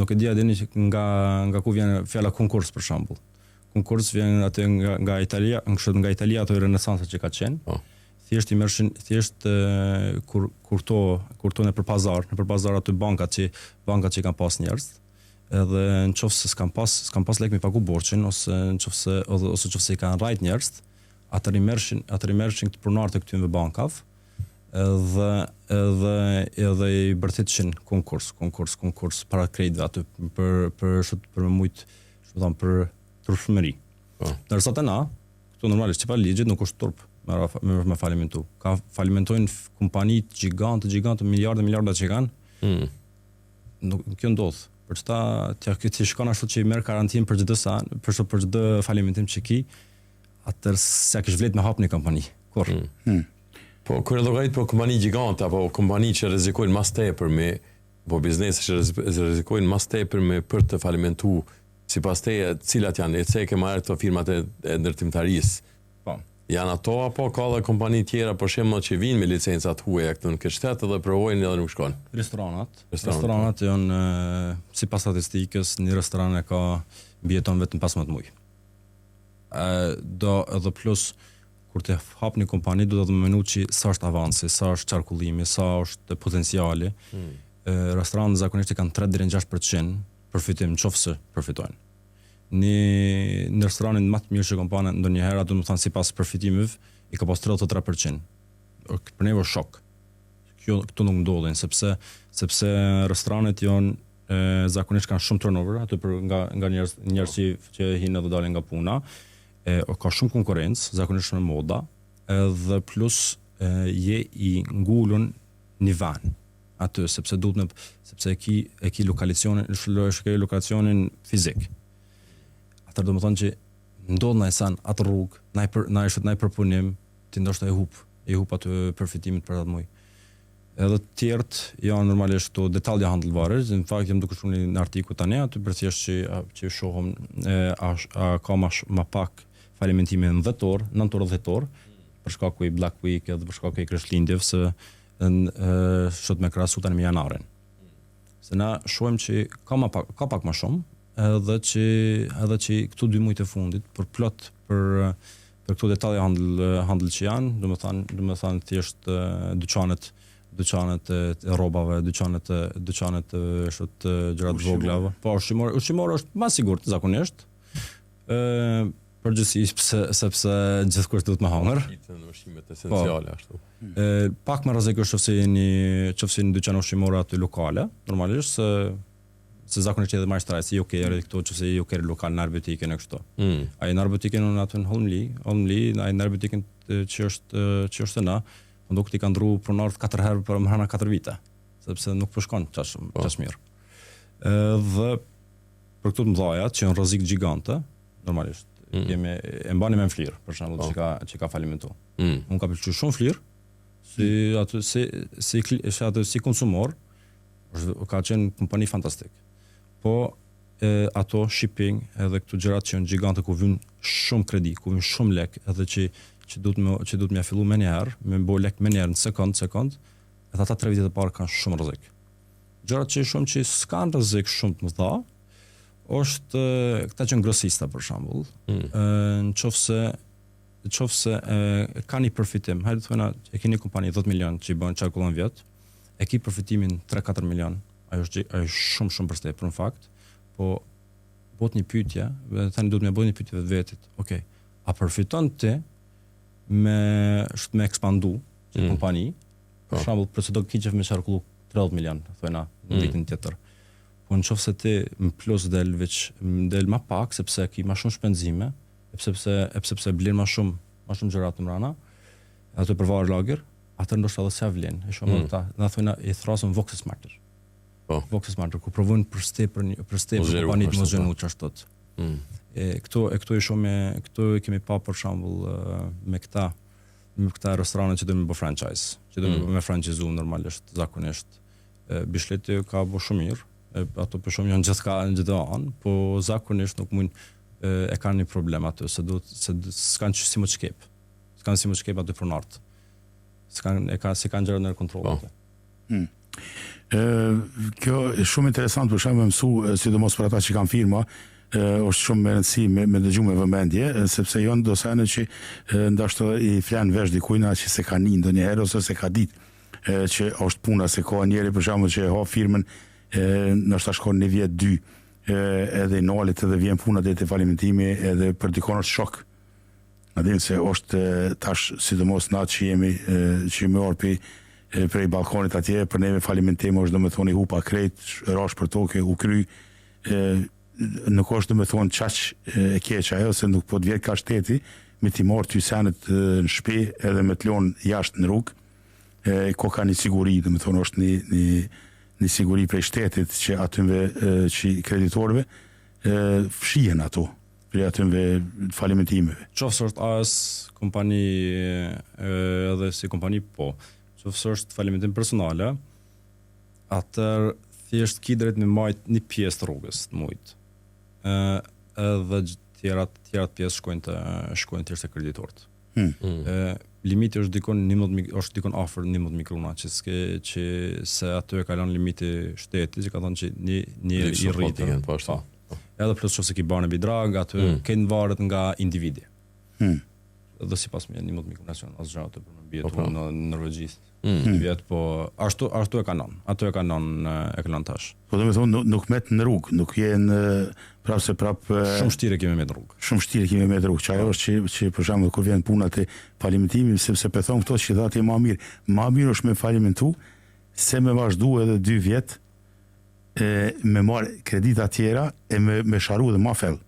B: nuk e di adini nga ku vjen fjala konkurs për shembull. Konkurs vjen aty nga Italia, nga Italia ato renesansa që ka qenë. Thjesht i mershin kur to në përpazar aty bankat që kanë pas njerëz, edhe nëse s'kan pas lek me pagu borxhin, ose nëse i kanë rrit njerëz, atëri mershin të pronarë të këtyre bankave, edhe i bërthitëshin konkurs para kreditve aty për mujt, për turpshmëri. Ndërsa të na, këtu normalisht që pa ligjit nuk është turp me falimentu. Ka falimentojnë kompanitë gjigante, miliarda që kanë. Kjo ndodh. Për ti shkon ashtu që i merr karantinë për çdo falimentim që ki, atëherë s'ka kish vlet me hap në kompani. Kur.
C: Po kur llogarit për kompani gjigante apo kompani që rrezikojnë mas tepër biznese që rrezikojnë mas tepër për të falimentu, sipas teje, cilat janë e ke marrë këto firmat e ndërtimtarisë?
B: Po.
C: Janë ato apo ka edhe kompani tjera për shembull që vinë me licenca të huaja këtu në shtet edhe provojnë edhe nuk shkon?
B: Restoranat janë sipas statistikës, një restoran e ka mbijeton vetëm 15 muaj. Do edhe plus kur të hap një kompani do të menu që sa është avansi, sa është qarkullimi, sa është potenciali. Restoranët zakonisht kanë 3 deri në 6% përfitim nëse përfitojnë. Në restoranin më të mirë që kompania ndonjëherë, do të thënë sipas përfitimeve, i ka pas 33%. Për ne është shok. Këtu nuk ndodhin sepse restoranet janë zakonisht kanë shumë turnover, aty nga njerëz që hinë dhe dalin nga puna. Ka shumë konkurrencë, zakonisht në moda, edhe plus je i ngulur në van. Aty sepse e ki lokacionin fizik. Atëherë do të thonë që ndodh na san atë rrugë, na përpunim, ti ndoshta e hup atë përfitimin për atë muaj. Edhe të tjerët janë normalisht këto detalje handëllvare, në fakt jam duke shkruar në artikull tani aty për thjesht që shohim ka më pak falimentime në dhjetor, 9 për shkak i Black Week edhe për shkak i Krishtlindjeve se shot me krahasu tani me janarin. Se na shohim që ka pak më shumë, edhe që këtu 2 muajt e fundit për plot për këto detaje handëll që janë, do të thënë thjesht dyqanet e rrobave, dyqanet gjëra të vogla. Po ushqimor është më sigurt zakonisht. Përgjithsisht sepse gjithkusht duhet të hangër.
C: Në ushqimet esenciale ashtu.
B: Pak më rrezikosht nëse një dyqan ushqimor aty lokale, normalisht se zakonisht edhe marrë si jokerë këto nëse jokerë lokal në arbutiken e kështu. Ai në arbutiken unë aty në Holmli, ai në arbutiken që është na, nuk ti kanë ndru pronarët 4 herë për më 4 vite, sepse nuk po shkon çash mirë. Dhe për këto të mëdhaja që janë rrezik gjigante, normalisht e mbani me Flir, për shembull, që ka falimentu. Unë ka pëlqyer shumë Flir, si konsumor, ka qenë kompani fantastik. Po ato shipping edhe këto gjërat që janë gjigante ku vjen shumë kredi, ku vjen shumë lek, edhe që duhet më fillu më një herë, më bëj lek më një herë në sekond, edhe ata 3 vitet e parë kanë shumë rrezik. Gjërat që s'kan rrezik shumë të mëdha, është këta që grosista për shembull, nëse ka një përfitim, hajde të thëna e keni kompani 10 milion që i bën çarkullon vjet, e ki përfitimin 3-4 milion, ajo është shumë për në fakt, po bot një pyetje, tani duhet më bëj një pyetje vetë. Okej, a përfiton ti me ekspandu që kompani? Për shembull, pse do kiqef me çarkullu 30 milion, thëna në vitin tjetër. Po nëse ti në plus del më pak sepse ki më shumë shpenzime, sepse blen më shumë gjëra të mbrana, ato përvar lager, atë ndoshta edhe sa vlen. E shoh ata, na thonë i thrasën Vox Smarter. Vox Smarter ku provojnë për kompani të mos gjenu çashtu. Këtu i shoh këtu kemi pa për shembull me këta restorane që do të bëjnë franchise, që do të bëjnë me franchizu normalisht, zakonisht. Bishleti ka bërë shumë mirë. Ato për shumë janë gjithë anë, po zakonisht nuk mund e kanë një problem atë, se s'kanë si më çkep. S'kanë si më çkep atë pronart. S'kanë gjëra në kontroll.
A: Kjo është shumë interesant për shembull mësu, sidomos për ata që kanë firma, është shumë me rëndësi me dëgju me vëmendje, sepse janë dosane që ndoshta i flan vesh dikujt që se ka një ndonjëherë ose se ka ditë që është puna, se ka njëri për shembull që e ha firmën nështë shkon një vjet 2 edhe i nalet edhe vjen puna dhe të falimentimi edhe për dikon është shok. Në dim se është tash sidomos natë që jemi orë prej balkonit atje, për neve falimentimi është do me thonë i hupa krejt, rash për toke, u kry, nuk është do me thonë qaq e keqa ajo, se nuk po të vjet ka shteti, me ti marë ty senet në shpi edhe me të lonë jashtë në rrugë, ko ka një siguri, do me thonë është një siguri prej shtetit që atëmve që kreditorëve fshihen ato prej atëmve falimentimeve.
B: Qoftë është AS kompani edhe si kompani po, qoftë është falimentim personale, atër thjesht ki drejt me majt një pjesë të rrugës të mujt. Edhe tjerat pjesë shkojnë thjesht e kreditorët. Limiti është dikon afër 11 mikrona, që se aty e kalon limiti shteti, që ka thonë që një i rritë. Edhe plus që se ki bane bidrag, aty kënë varet nga individi. Dhe si pas me 11 mikrona, asë gjë aty për me bjetu në Norvegjisë. Po ashtu e kanon. Ato e kanon tash.
A: Po do me thonë nuk met në rrugë, nuk jenë
B: shumë shtire kemi me në rrugë.
A: Shumë shtire kemi me në rrugë. Çajo është që për shembull kur vjen puna te falimentimi, sepse pe thon këto që dhatë më mirë. Më mirë është me falimentu se me vazhdu edhe 2 vjet me marr kredita tjera e me sharu dhe më fell.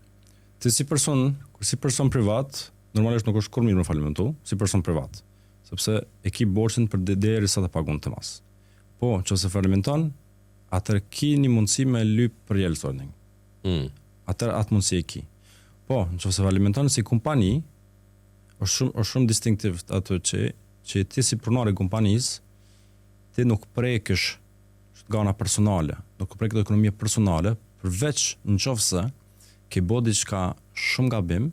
B: Ti si person privat, normalisht nuk është kur mirë me falimentu, si person privat. Sepse e ki borxhin për derisa të pagun të mas. Po, nëse falimenton, atër ki një mundësi me lyp për jelësoning. Atër atë mundësi e ki. Po, nëse falimenton si kompani, është shumë distinktiv atë që ti si pronar e kompanisë, ti nuk prekësh gana personale, nuk prekë ekonomia personale, përveç nëse ke bo diçka shumë gabim,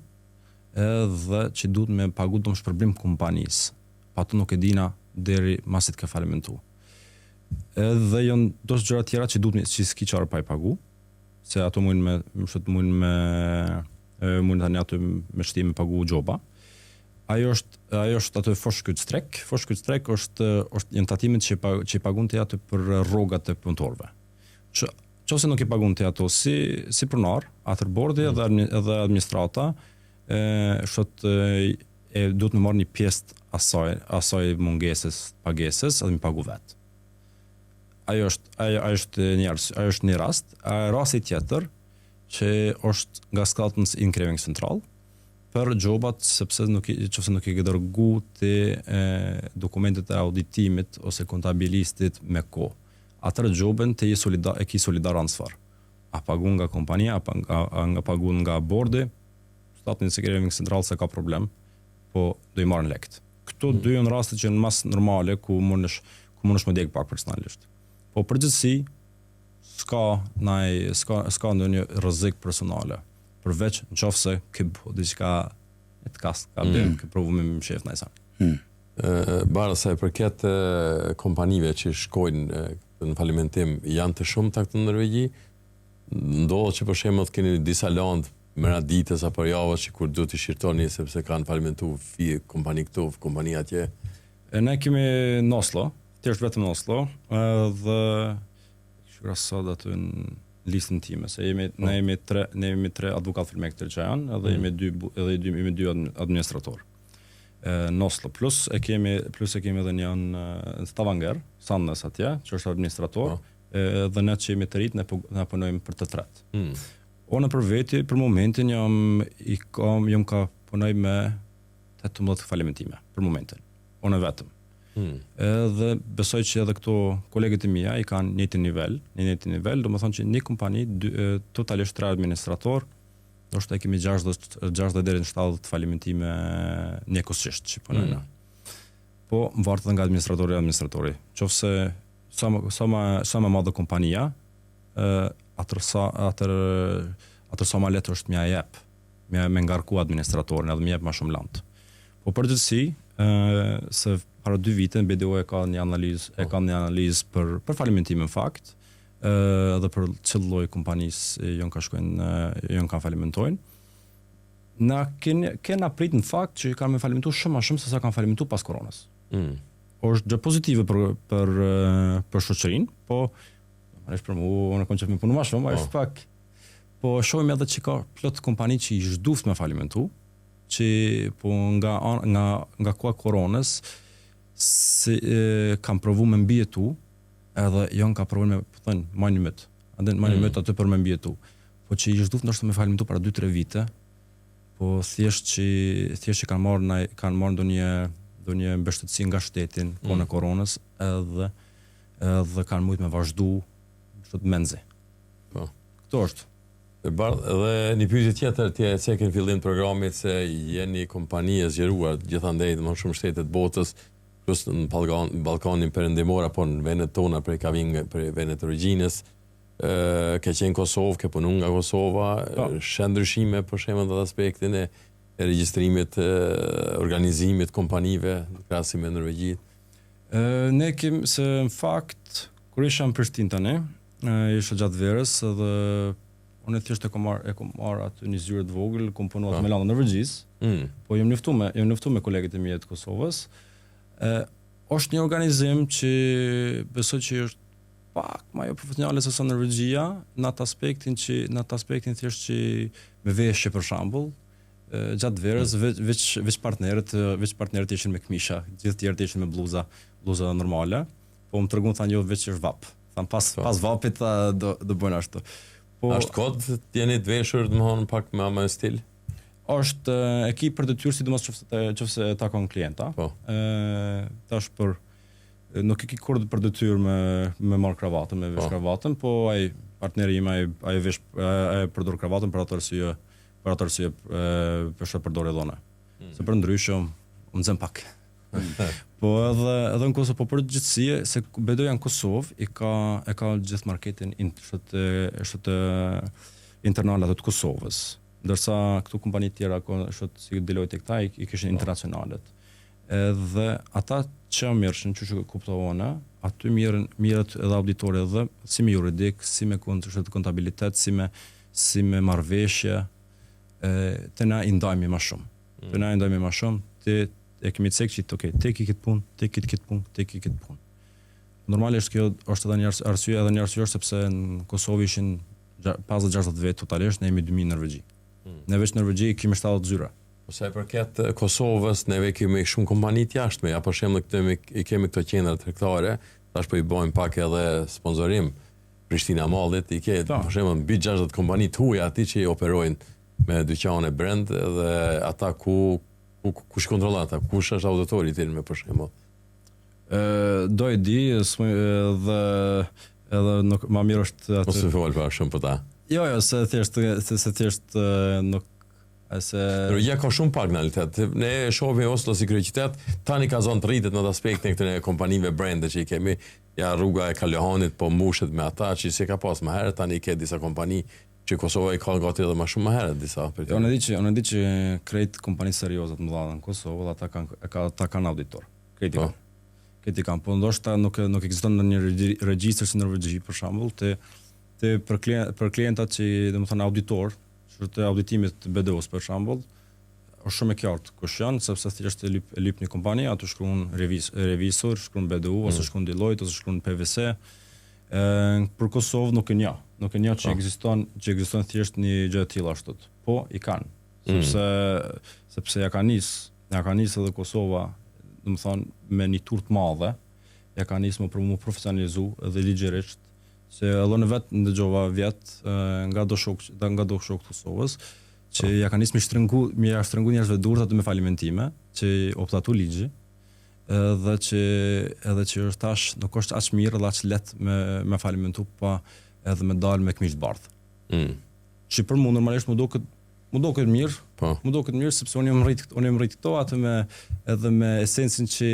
B: edhe që duhet me pagu të më shpërblim kompanisë. Pa të nuk e dina deri masit ka falimentu. Edhe janë dos gjëra tjera që duhet që s'ki qarë pa i pagu, se ato mund tani ato me shtime pagu gjoba. Ajo është ato foshkyt strek. Foshkyt strek është janë tatimet që i pagun të ato për rrogat e punëtorëve. Qose nuk i pagun të ato si pronar, atër bordi edhe administrata, duhet me marrë një pjesë asaj mungesës, pagesës, edhe me pagu vetë. Ajo është një rast. Rasti tjetër, që është nga Scoutens Increving Central, për gjobat, sepse nuk i dërgu të dokumentet e auditimit ose kontabilistit me ko. Atër gjobën të e ki solidar ansvar. a pagun nga kompania, nga pagun nga bordi, statin Security Central se ka problem, po do i marrën lekt. Këto dy janë raste që në mas normale ku mundesh më djeg pak personalisht. Po përgjithësi s'ka ndonjë rrezik personale. Përveç nëse ke diçka të kas, ka bëm ke provu me shef najsa.
C: Bara sa e përket kompanive që shkojnë në falimentim, janë të shumta këtu në Norvegji. Ndodh që për shembull keni disa landë mëra ditës apo javës që kur duhet të shirtoni sepse kanë falimentuar kompani këtu, kompani atje.
B: Ne kemi në Oslo, thjesht vetëm në Oslo, dhe shkruaj sot aty në listën time, se ne jemi tre avokat filmektor që janë, edhe jemi dy administrator. Në Oslo plus e kemi edhe një në Stavanger, Sandnes atje, që është administrator, dhe ne që jemi të rritë ne punojmë për të tretë. Unë për veti, për momentin jam ka punoj me 18 falimentime, për momentin. Unë vetëm. Dhe besoj që edhe këto kolegët e mia i kanë njëjtin nivel, do më thonë që një kompani totalisht 3 administrator, do shta kemi 60 deri në 70 falimentime njëkohësisht që punojnë. Po varet edhe nga administratori. Qofse sa më madhe kompania, atër sa ma letër është mja jep, me ngarku administratorin edhe më jep ma shumë lant. Po përgjithësi, se para 2 vite në BDO e ka një analizë për falimentim në fakt, dhe për çdo lloj kompanisë janë ka falimentojnë. Na kena prit në fakt që kanë falimentuar shumë më shumë se sa kanë falimentuar pas koronës. Është gjë pozitive për shoqërinë, po është për mua, unë kam qenë punu më shumë, është pak. Po shohim edhe që ka plot kompani që i zhduft me falimentu, që po nga koronës kanë provu me mbijetu, edhe janë ka provu me manimit. Manimit aty për me mbijetu. Po që i zhduft ndoshta me falimentu para 2-3 vite, po thjesht që kanë marrë ndonjë mbështetësi nga shtetin kohën e koronës, edhe kanë mujt me vazhdu të menzi.
C: Po.
B: Këto është.
C: Dhe një pyetje tjetër, ti e cekën fillim programit se jeni kompani e zgjeruar gjithandej në shumë shtete të botës, plus në Ballkanin perëndimor apo në vendet tona prej ka vinë prej vendet të origjinës. Ke qenë Kosovë, ke punu nga Kosova, shë ndryshime për shembull në aspektin e regjistrimit, organizimit kompanive në krahasim me Norvegjit.
B: Ne kemi se në fakt kur isha në Prishtinë tani, isha gjatë verës dhe unë thjesht e kam marrë aty një zyrë të vogël, kom punuar me landën Norvegjisë. Po jam njoftuar me kolegët e mi të Kosovës. Është një organizim që besoj që është pak më jo profesionale se sa Norvegjia, në atë aspektin thjesht që me veshje për shembull, gjatë verës veç partnerët ishin me këmisha, gjithë tjerët ishin me bluza normale, po më treguan thanë jo veç është vap. Thanë pas vapit do bëjnë ashtu. Po
C: është kod të jeni të veshur domthon pak me stil.
B: Është ekip për detyrë sidomos nëse takon klienta.
C: Po.
B: Tash nuk e ki kur për detyrë me marr kravatën, me vesh kravatën, po ai partneri im ai përdor kravatën për atë arsye për përdor dhona. Se për ndryshe më nxen pak. Po edhe në Kosovë, po përgjithësi se BDO në Kosovë e ka gjithë marketin është internal atë të Kosovës, ndërsa këtu kompani tjera është si Deloitte këta i kishin internacionalet. Edhe ata që mirëshin që kuptohona, aty mirët edhe auditorë edhe si me juridik, si me kontabilitet, si me marrëveshje, të na i ndajmi më shumë. E kemi cek që tek i këtë punë. Normalisht kjo është edhe një arsye sepse në Kosovë ishin 50-60 vjet totalisht, ne jemi 2000 në Norvegji. Ne veç në Norvegji kemi 70 zyra.
C: Po sa i përket Kosovës, neve kemi shumë kompani të jashtme, ja për shembull kemi këto qendra tregtare, tash po i bëjmë pak edhe sponsorim. Prishtina Mallit i ke për shembull mbi 60 kompani të huaja aty që operojnë me dyqane brand dhe ata kush kontrollon ata, kush është auditori i tyre me për shembull.
B: Do e di edhe nuk më mirë është atë.
C: Mos e fol para shumë për ta.
B: Jo, se thjesht nuk
C: Ja ka shumë pak në realitet. Ne e shohim Oslo si kryeqytet, tani ka zonë të rritet në atë aspektin këtyre kompanive brande që i kemi. Ja rruga e Kalohanit po mbushet me ata që si ka pas më herët, tani ke disa kompani që Kosova i ka gati edhe më shumë më herët disa.
B: Unë di që krejt kompani serioze të mëdha në Kosovë, ata kanë auditor. Këti kanë, po ndoshta nuk ekziston në një regjistër si Norvegji për shembull, për klientat që domethënë auditor, që të auditimit të BDO-s për shembull, është shumë e qartë kush janë, sepse thjesht e lyp një kompani, aty shkruan revisor, shkruan BDO ose shkruan Deloitte ose shkruan PwC. Për Kosovë nuk e njoh që ekziston thjesht një gjë e tillë ashtu. Po i kanë, sepse ja ka nis edhe Kosova, domethënë me një turp të madhe, ja ka nis për mu profesionalizu edhe ligjërisht, se edhe në vetë ndëgjova vjet nga do shok të Kosovës, që ja ka nis me shtrëngu njerëzve durët aty me falimentime, që optatu ligji, edhe që është tash nuk është aq mirë dhe aq lehtë me falimentu pa edhe me dalë me këmishë të bardhë. Që për mu normalisht mu duket mirë, sepse unë jam rrit këto atë edhe me esencën që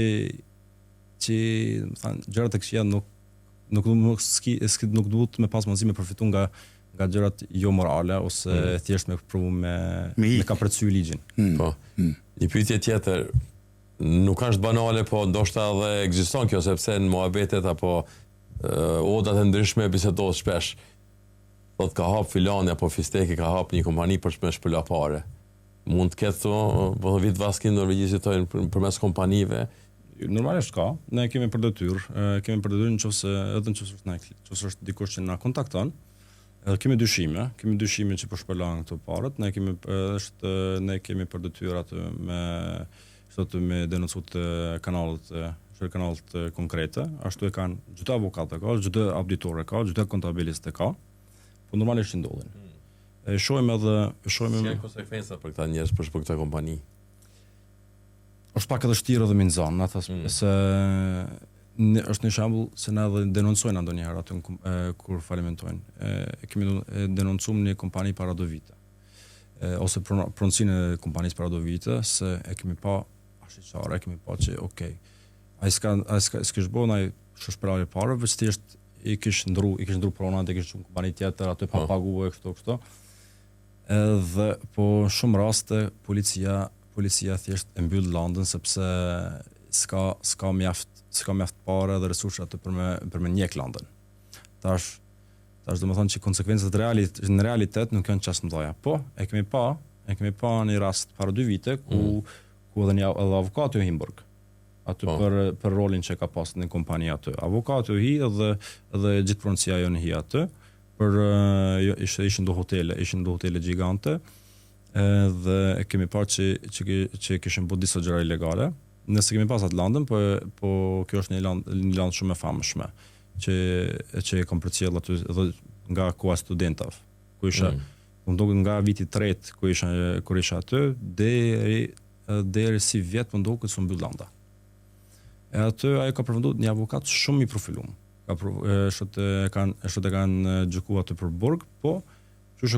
B: gjërat e këqija nuk duhet me pas mundësi me përfitu nga gjërat jo morale ose thjesht me provu me ka përcy ligjin.
C: Po. Një pyetje tjetër, nuk është banale, po ndoshta edhe ekziston kjo, sepse në muhabetet apo odat e ndryshme bisedohet shpesh. Thot ka hap filani apo fisteki ka hap një kompani për me shpëla pare. Mund të ketë po vit vaskin norvegjizitojnë përmes kompanive.
B: Normalisht ka, ne kemi për detyrë, nëse është dikush që na kontakton, kemi dyshime që po shpërlan këto parët, ne kemi për detyrë atë me denoncu të kanalet konkrete, ashtu e kanë çdo avokat ka, çdo auditor ka, çdo kontabilist ka, po normalisht ndodhin. Shohim
C: si konsekvenca për këta njerëz për këta kompani.
B: Është pak edhe vështirë edhe minzon, se është një shembull se na edhe denoncojnë ndonjëherë aty kur falimentojnë. Kemi denoncuar një kompani para 2 vite. Ose pronësinë e kompanisë para 2 vite, se e kemi pa ashqare, kemi pa që ai s'ka bën ai shpërlarje parë, veç thjesht i kish ndru pronat, i kish një kompani tjetër aty pa paguar kështu. Edhe po shumë raste policia thjesht e mbyll landën sepse s'ka mjaft parë dhe resursa atë për me njek landën. Tash domethënë që konsekvencat në realitet nuk janë çast mëdha. Po, e kemi pa një rast para 2 vite ku edhe një avokat u Himburg. Aty për rolin që ka pasur në kompani aty. Avokati u hi edhe gjithë pronësia jonë hi aty ishin do hotele gjigante. Dhe e kemi parë që kishin bërë disa gjëra ilegale. Nëse kemi pas atë landën, po kjo është një landë shumë e famshme që e kam përcjell aty edhe nga koha studentave, ku isha nga viti 3 kur isha aty deri si vjet më ndoket se mbyll landa. E aty ajo ka përfunduar një avokat shumë i profiluar. E kanë gjykuar aty për burg, po Qështë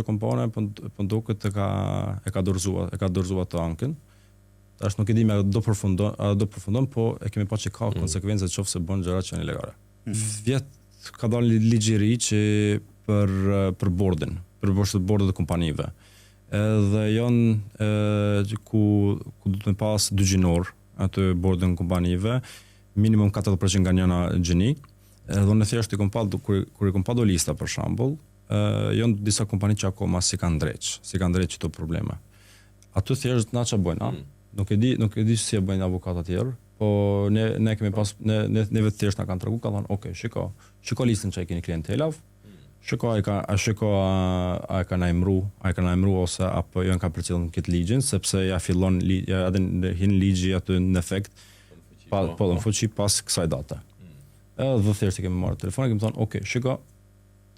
B: kompane po ndoket e ka dorëzuar të ankën. Tash nuk e di me do përfundon, po e kemi pa që ka konsekvenca qoftë se bën gjëra që janë ilegale. Vjet ka dalë ligjëri që për bordin, për bordet e kompanive. Edhe janë ku duhet me pas 2 gjinor atë bordin e kompanive, minimum 40% nga njëna gjeni. Edhe unë thjesht kur i kom pa do lista për shembull, janë disa kompani që akoma si kanë ndreq këto probleme. Aty thjesht na ç'a bojnë, Nuk e di si e bëjnë avokatat tjerë, po ne kemi pas ne vetë thjesht na kanë treguar, ka thonë, "Ok, shiko listën që ai keni klientelav. Shiko a ka na emru ose apo jo ka përcjellën këtë ligjin, sepse ja fillon hin ligji aty në efekt në fuqi pas kësaj date." Edhe thjesht kemi marrë telefonin, kemi thonë, "Ok, shiko,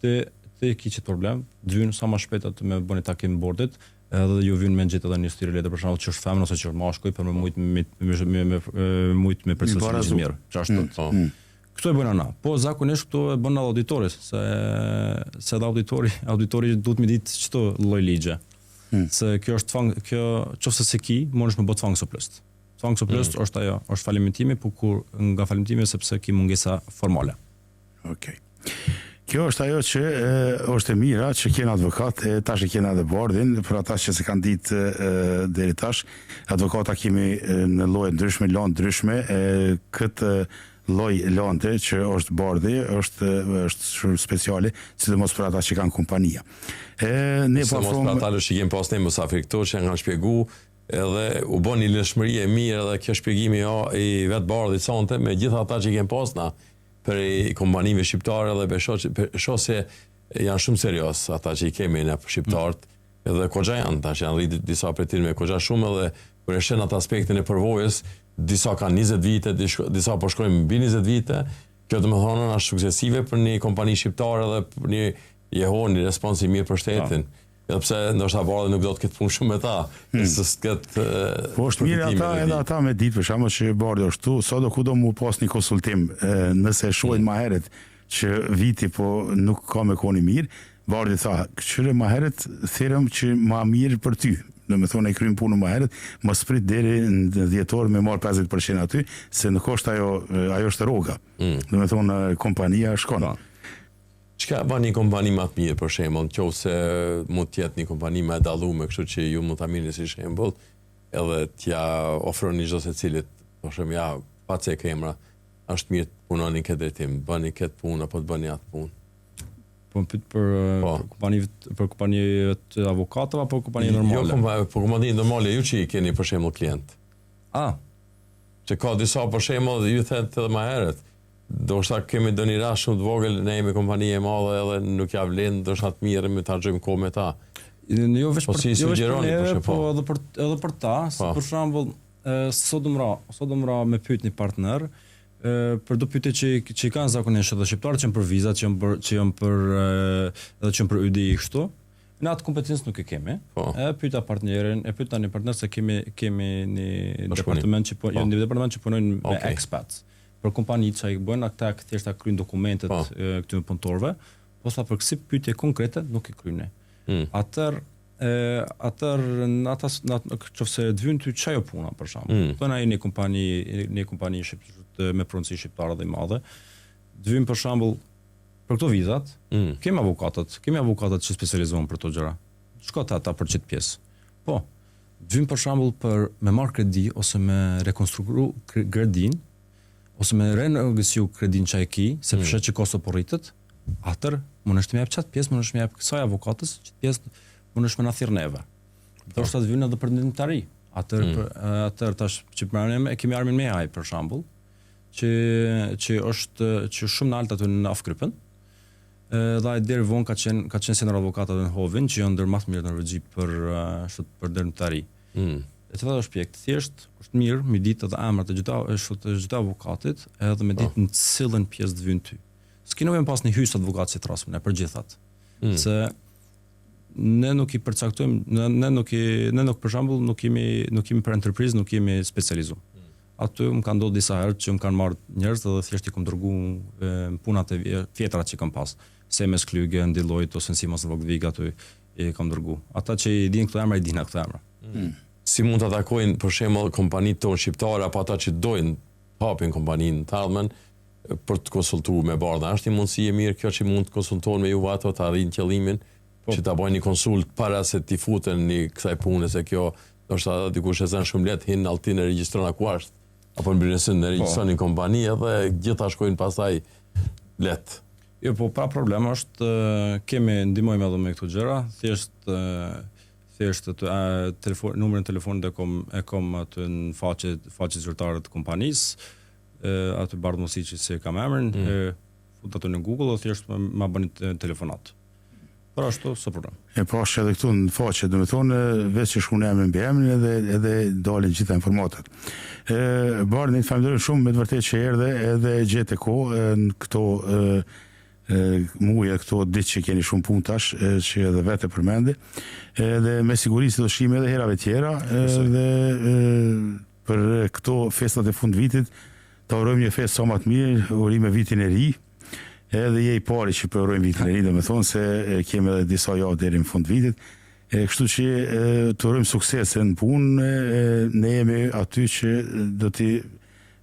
B: ti ke qit problem, dvyn sa më shpejt atë me bëni takim bordit, edhe ju vjen me gjetë edhe një styrë letër për shkak që është femër ose që është mashkull për me përcjellje mirë." Çfarë ashtu? Këto e bëjnë ana, po zakonisht këto e bën auditori, se edhe auditori duhet mi ditë çdo lloj ligje. Se kjo është nëse se ki, mundesh me bë fang surplus. Fang surplus është ajo, është falimentimi, por kur nga falimentimi sepse ki mungesa formale.
A: Okej. Kjo është ajo që është e mira që kena advokat, tash e kena edhe bordin, për ata që se kanë ditë deri tash, advokata kemi në lloje ndryshme, lanë ndryshme, këtë lloj lante që është bordi, është shumë speciale, sidomos për ata që kanë kompania. Ne po
C: për ata që kemi pas ne musafir këto që kanë shpjegu, edhe u bën një lëshmëri e mirë edhe kjo shpjegimi i vetë bordit sonte me gjithë ata që kemi pas na për kompanive shqiptare dhe shoh se janë shumë serios ata që i kemi në shqiptarët, edhe kogja janë, tash janë rritë disa për tyre me kogja shumë edhe kur e shen atë aspektin e përvojës, disa kanë 20 vite, disa po shkojnë mbi 20 vite, kjo do të thonë është suksesive për një kompani shqiptare dhe për një jehoni respons i mirë për shtetin. Edhe pse ndoshta bardhi nuk do të ketë punë shumë me ta, se s'ket.
A: Po është mirë ata edhe ata me ditë për shkakun që bardhi është tu, sado kudo mu pas një konsultim, nëse shohin më herët që viti po nuk ka me koni mirë, bardhi tha, "Këshire më herët therëm që më mirë për ty." Do me thonë e krym punën më herët, mos prit deri në dhjetor me marr 50% aty, se në kosht ajo është rroga. Do me thonë kompania shkon.
C: Çka bën një kompani më të mirë për shembull, nëse mund të jetë një kompani më e dalluar, kështu që ju mund ta merrni si shembull, edhe t'ja ofroni çdo secilit, po them ja, pa cek emra, është mirë të punoni këtë drejtim, bëni këtë punë apo të bëni atë punë.
B: Po pyet për kompanive të avokatëve apo kompani normale?
C: Jo, për kompani normale, ju që i keni për shembull klient. Që ka disa për shembull ju thotë edhe më herët. Do shta kemi do një rast shumë të vogël, ne jemi kompani e madhe edhe nuk ja vlen, do shta të mirë me ta gjojmë kohë me ta.
B: Jo veç për neve, po edhe për ta, si për shembull, sot do mra me pyet një partner, për do pyetje që i kanë zakonisht edhe shqiptarët që janë për vizat, që janë për YDI kështu. Në atë kompetencë nuk e kemi. E pyeta partnerin, e pyeta një partner se kemi një departament që punojnë me expats. Për kompanitë që i bëjnë ata thjesht kryjnë dokumentet këtyre punëtorëve, po sa për kësi pyetje konkrete nuk i kryjnë. Atëherë nëse të vjen ty çajo puna për shembull. Po na një kompani me pronësi shqiptare dhe madhe, të vjen për shembull për këto vizat, kemi avokatët që specializohen për këto gjëra. Shko ata për çet pjesë. Po, të vjen për shembull me marr kredi ose me rekonstruu kredin, ose me renegociu kredin që e ki, se përshë që kosto po rritët, atër më nështë me jep qatë pjesë, më nështë me jep kësaj avokatës, qatë pjesë më nështë me në thirë neve. Do është të vynë edhe për ndimtari. Atër tash që përmërëm e kemi armin me aj, për shambull, që është shumë në altë aty në Afkrypën, dhe a deri vonë ka qenë senër avokatat në Hovin, që janë ndër më të mirë në Norvegji për ndërmtari. E të vetë është pjekë, thjesht është mirë me ditë edhe emrat e gjitha avokatit edhe me ditë në cilën pjesë të vynë ty. S'kino me pas një hysë advokat si trasme, ne për gjithat. Se ne nuk i përcaktojmë, ne nuk për shembull nuk kemi për enterprise, nuk kemi specializu. Aty më kanë ndodhur disa herë që më kanë marrë njerëz dhe thjesht i kam dërguar punat e vjetra që kam pas. Semes Klyge, Deloitte ose Simons Vogvig aty i kam dërguar. Ata që i dinë këto emra i dinë këto emra.
C: Si mund të atakojnë për shembull kompanitë tonë shqiptare apo ata që dojnë të hapin kompaninë të ardhmen për të konsultuar me bardha. Është një mundësi e mirë kjo që mund të konsultohen me ju ato të arrijnë qëllimin, që ta bëjnë një konsult para se të futen në kësaj pune, se kjo është dikush e zën shumë lehtë hin alltin e regjistron akuasht apo në biznesin e regjistron një kompani edhe gjitha shkojnë pastaj lehtë.
B: Jo, po pa problem është kemi ndihmojmë edhe me këto gjëra, thjesht numrin e telefonit e kom aty në faqe zyrtare të kompanisë, aty Bardh Mosiçi se kam emrin, fut aty në Google dhe thjesht ma bëni telefonat. Por ashtu s'o problem.
A: Po është edhe këtu në faqe, do të thonë veç që shkruan emrin mbi emrin edhe dalin gjitha informatat. Bardh, falenderoj shumë me të vërtetë që erdhe edhe gjete kohë në këto muaj këto ditë që keni shumë punë tash, që edhe vetë përmende, edhe me siguri se do shihemi edhe herave tjera, dhe për këto festat e fund vitit të urojmë një festë sa më të mirë, urime vitin e ri, edhe je i pari që për urojmë vitin e ri, dhe me thonë se kemi edhe disa javë deri në fund vitit. Kështu që të urojmë suksese në punë, ne jemi aty që do t'i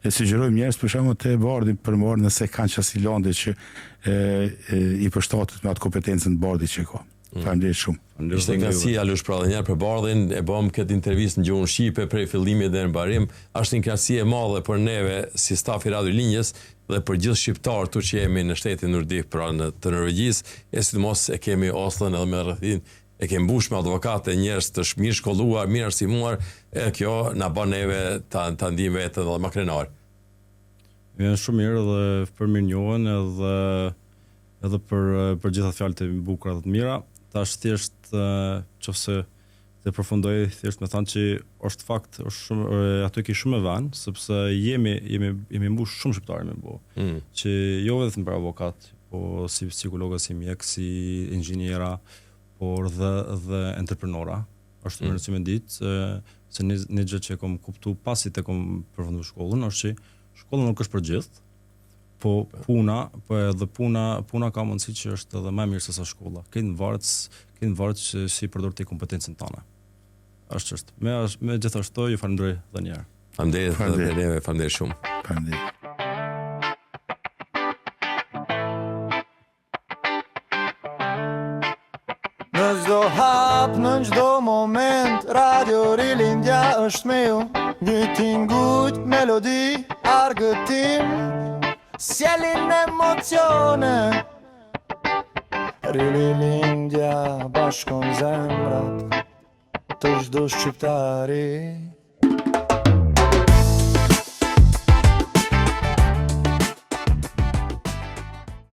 A: sugjerojmë njerëz për shembull të Bardhi për më ardhmë nëse kanë qasi lande që i përshtatet me atë kompetencën të Bardhit që ka. Faleminderit shumë.
C: Ishte kënaqësi Alush pra dhe njerë për Bardhin, e bëm këtë intervistë në gjuhën shqipe prej fillimit deri në mbarim. Është një kënaqësi e madhe për neve si stafi Radio Linjës dhe për gjithë shqiptarët tu që jemi në shtetin nordik pra në të Norvegjisë, e sidomos e kemi Oslon edhe me rrethin, e kemi mbush me advokate, njerëz të mirë shkolluar, mirë arsimuar, e kjo na bën neve ta ndijmë vetë edhe më krenar.
B: Janë shumë mirë dhe për mirënjohjen edhe për gjitha fjalët e bukura dhe të mira. Tash thjesht nëse të përfundoj thjesht me thënë që është fakt, është shumë aty ke shumë vën, sepse jemi mbush shumë shqiptarë me bu. Që jo vetëm për avokat, po si psikologë, si mjek, si inxhiniera, por dhe entreprenora. Është më rëndësishme ditë se një gjë që kam kuptuar pasi të kam përfunduar shkollën është që shkolla nuk është për gjithë. Po puna ka mundësi që është edhe më mirë se sa shkolla. Këtë varet si përdor ti kompetencën tënde. Është çështë. Me gjithashtu ju falenderoj edhe një herë.
C: Faleminderit shumë.
A: Faleminderit.
D: Në çdo hap, në çdo moment, Radio Rilindja është me ju. Një tingut, melodi, argëtim, sjellin emocione. Rilindja bashkon zemrat të çdo shqiptari.